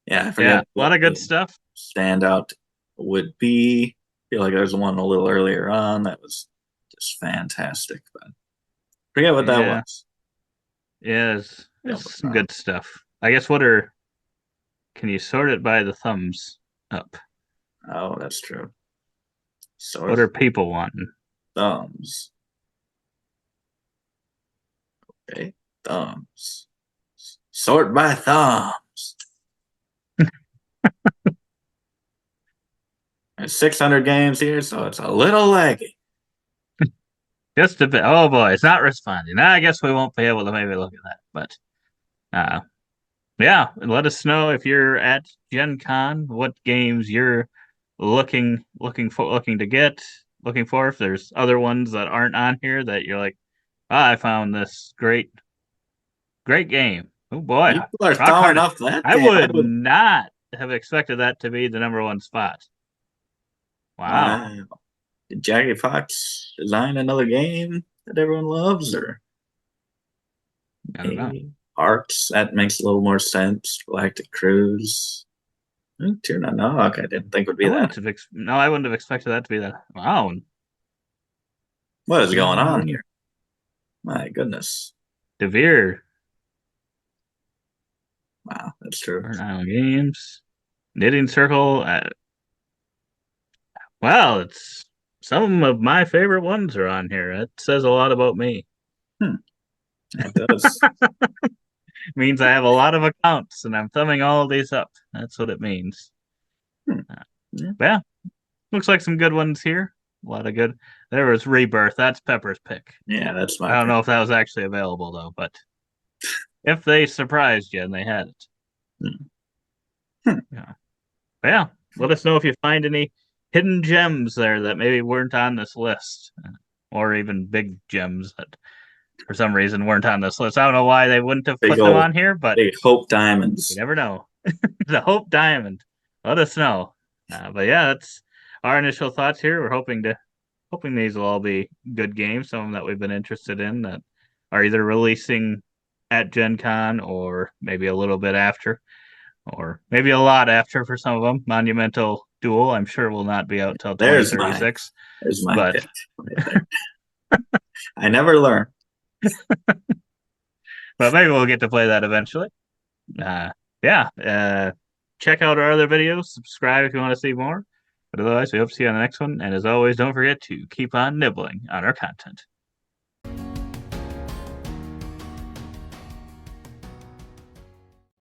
Yeah, I forget.
Yeah, a lot of good stuff.
Standout would be. I feel like there's one a little earlier on that was just fantastic, but forget what that was.
Yeah, it's some good stuff. I guess can you sort it by the thumbs up?
Oh, that's true.
What are people wanting?
Thumbs. Okay, thumbs. Sort by thumbs. There's 600 games here, so it's a little laggy.
Just a bit. Oh boy, it's not responding. I guess we won't be able to maybe look at that, but Yeah, and let us know if you're at Gen Con, what games you're looking for. If there's other ones that aren't on here that you're like, I found this great game. Oh boy,
People are
Rock
throwing
Hard.
up that
I
game. I
would
would.
not have expected that to be the number one spot. Wow.
Wow. Did Jackie Fox design another game that everyone loves, or
I don't know.
maybe Arcs? That makes a little more sense. Galactic Cruise. Tuna Nog, I didn't think would be that.
I wouldn't have expected that to be that. Wow.
What is going on
200
here? My goodness.
DeVere,
Wow, that's true.
Burnt Island Games, Knitting Circle. Well, it's some of my favorite ones are on here. That says a lot about me.
Hmm, that does.
Means I have a lot of accounts and I'm thumbing all of these up. That's what it means.
Hmm,
Uh,
yeah.
yeah, looks like some good ones here. A lot of good. There was Rebirth. That's Pepper's pick.
Yeah, that's
I
my
don't
pick.
know if that was actually available though, but if they surprised you and they had it.
Hmm. Hmm.
Yeah. But yeah. Let us know if you find any hidden gems there that maybe weren't on this list. Or even big gems that for some reason weren't on this list. I don't know why they wouldn't have
Big
put them
old,
on here, but
big Hope
you
Diamonds.
never know. The Hope Diamond. Let us know. But yeah, that's our initial thoughts here. We're hoping these will all be good games, some of them that we've been interested in that are either releasing at Gen Con or maybe a little bit after, or maybe a lot after for some of them. Monumental Duel, I'm sure will not be out till
There's my
2036,
there's my
but
pick right there. I never learn.
maybe we'll get to play that eventually. Uh, yeah, check out our other videos. Subscribe if you want to see more. But otherwise, we hope to see you on the next one. And as always, don't forget to keep on nibbling on our content.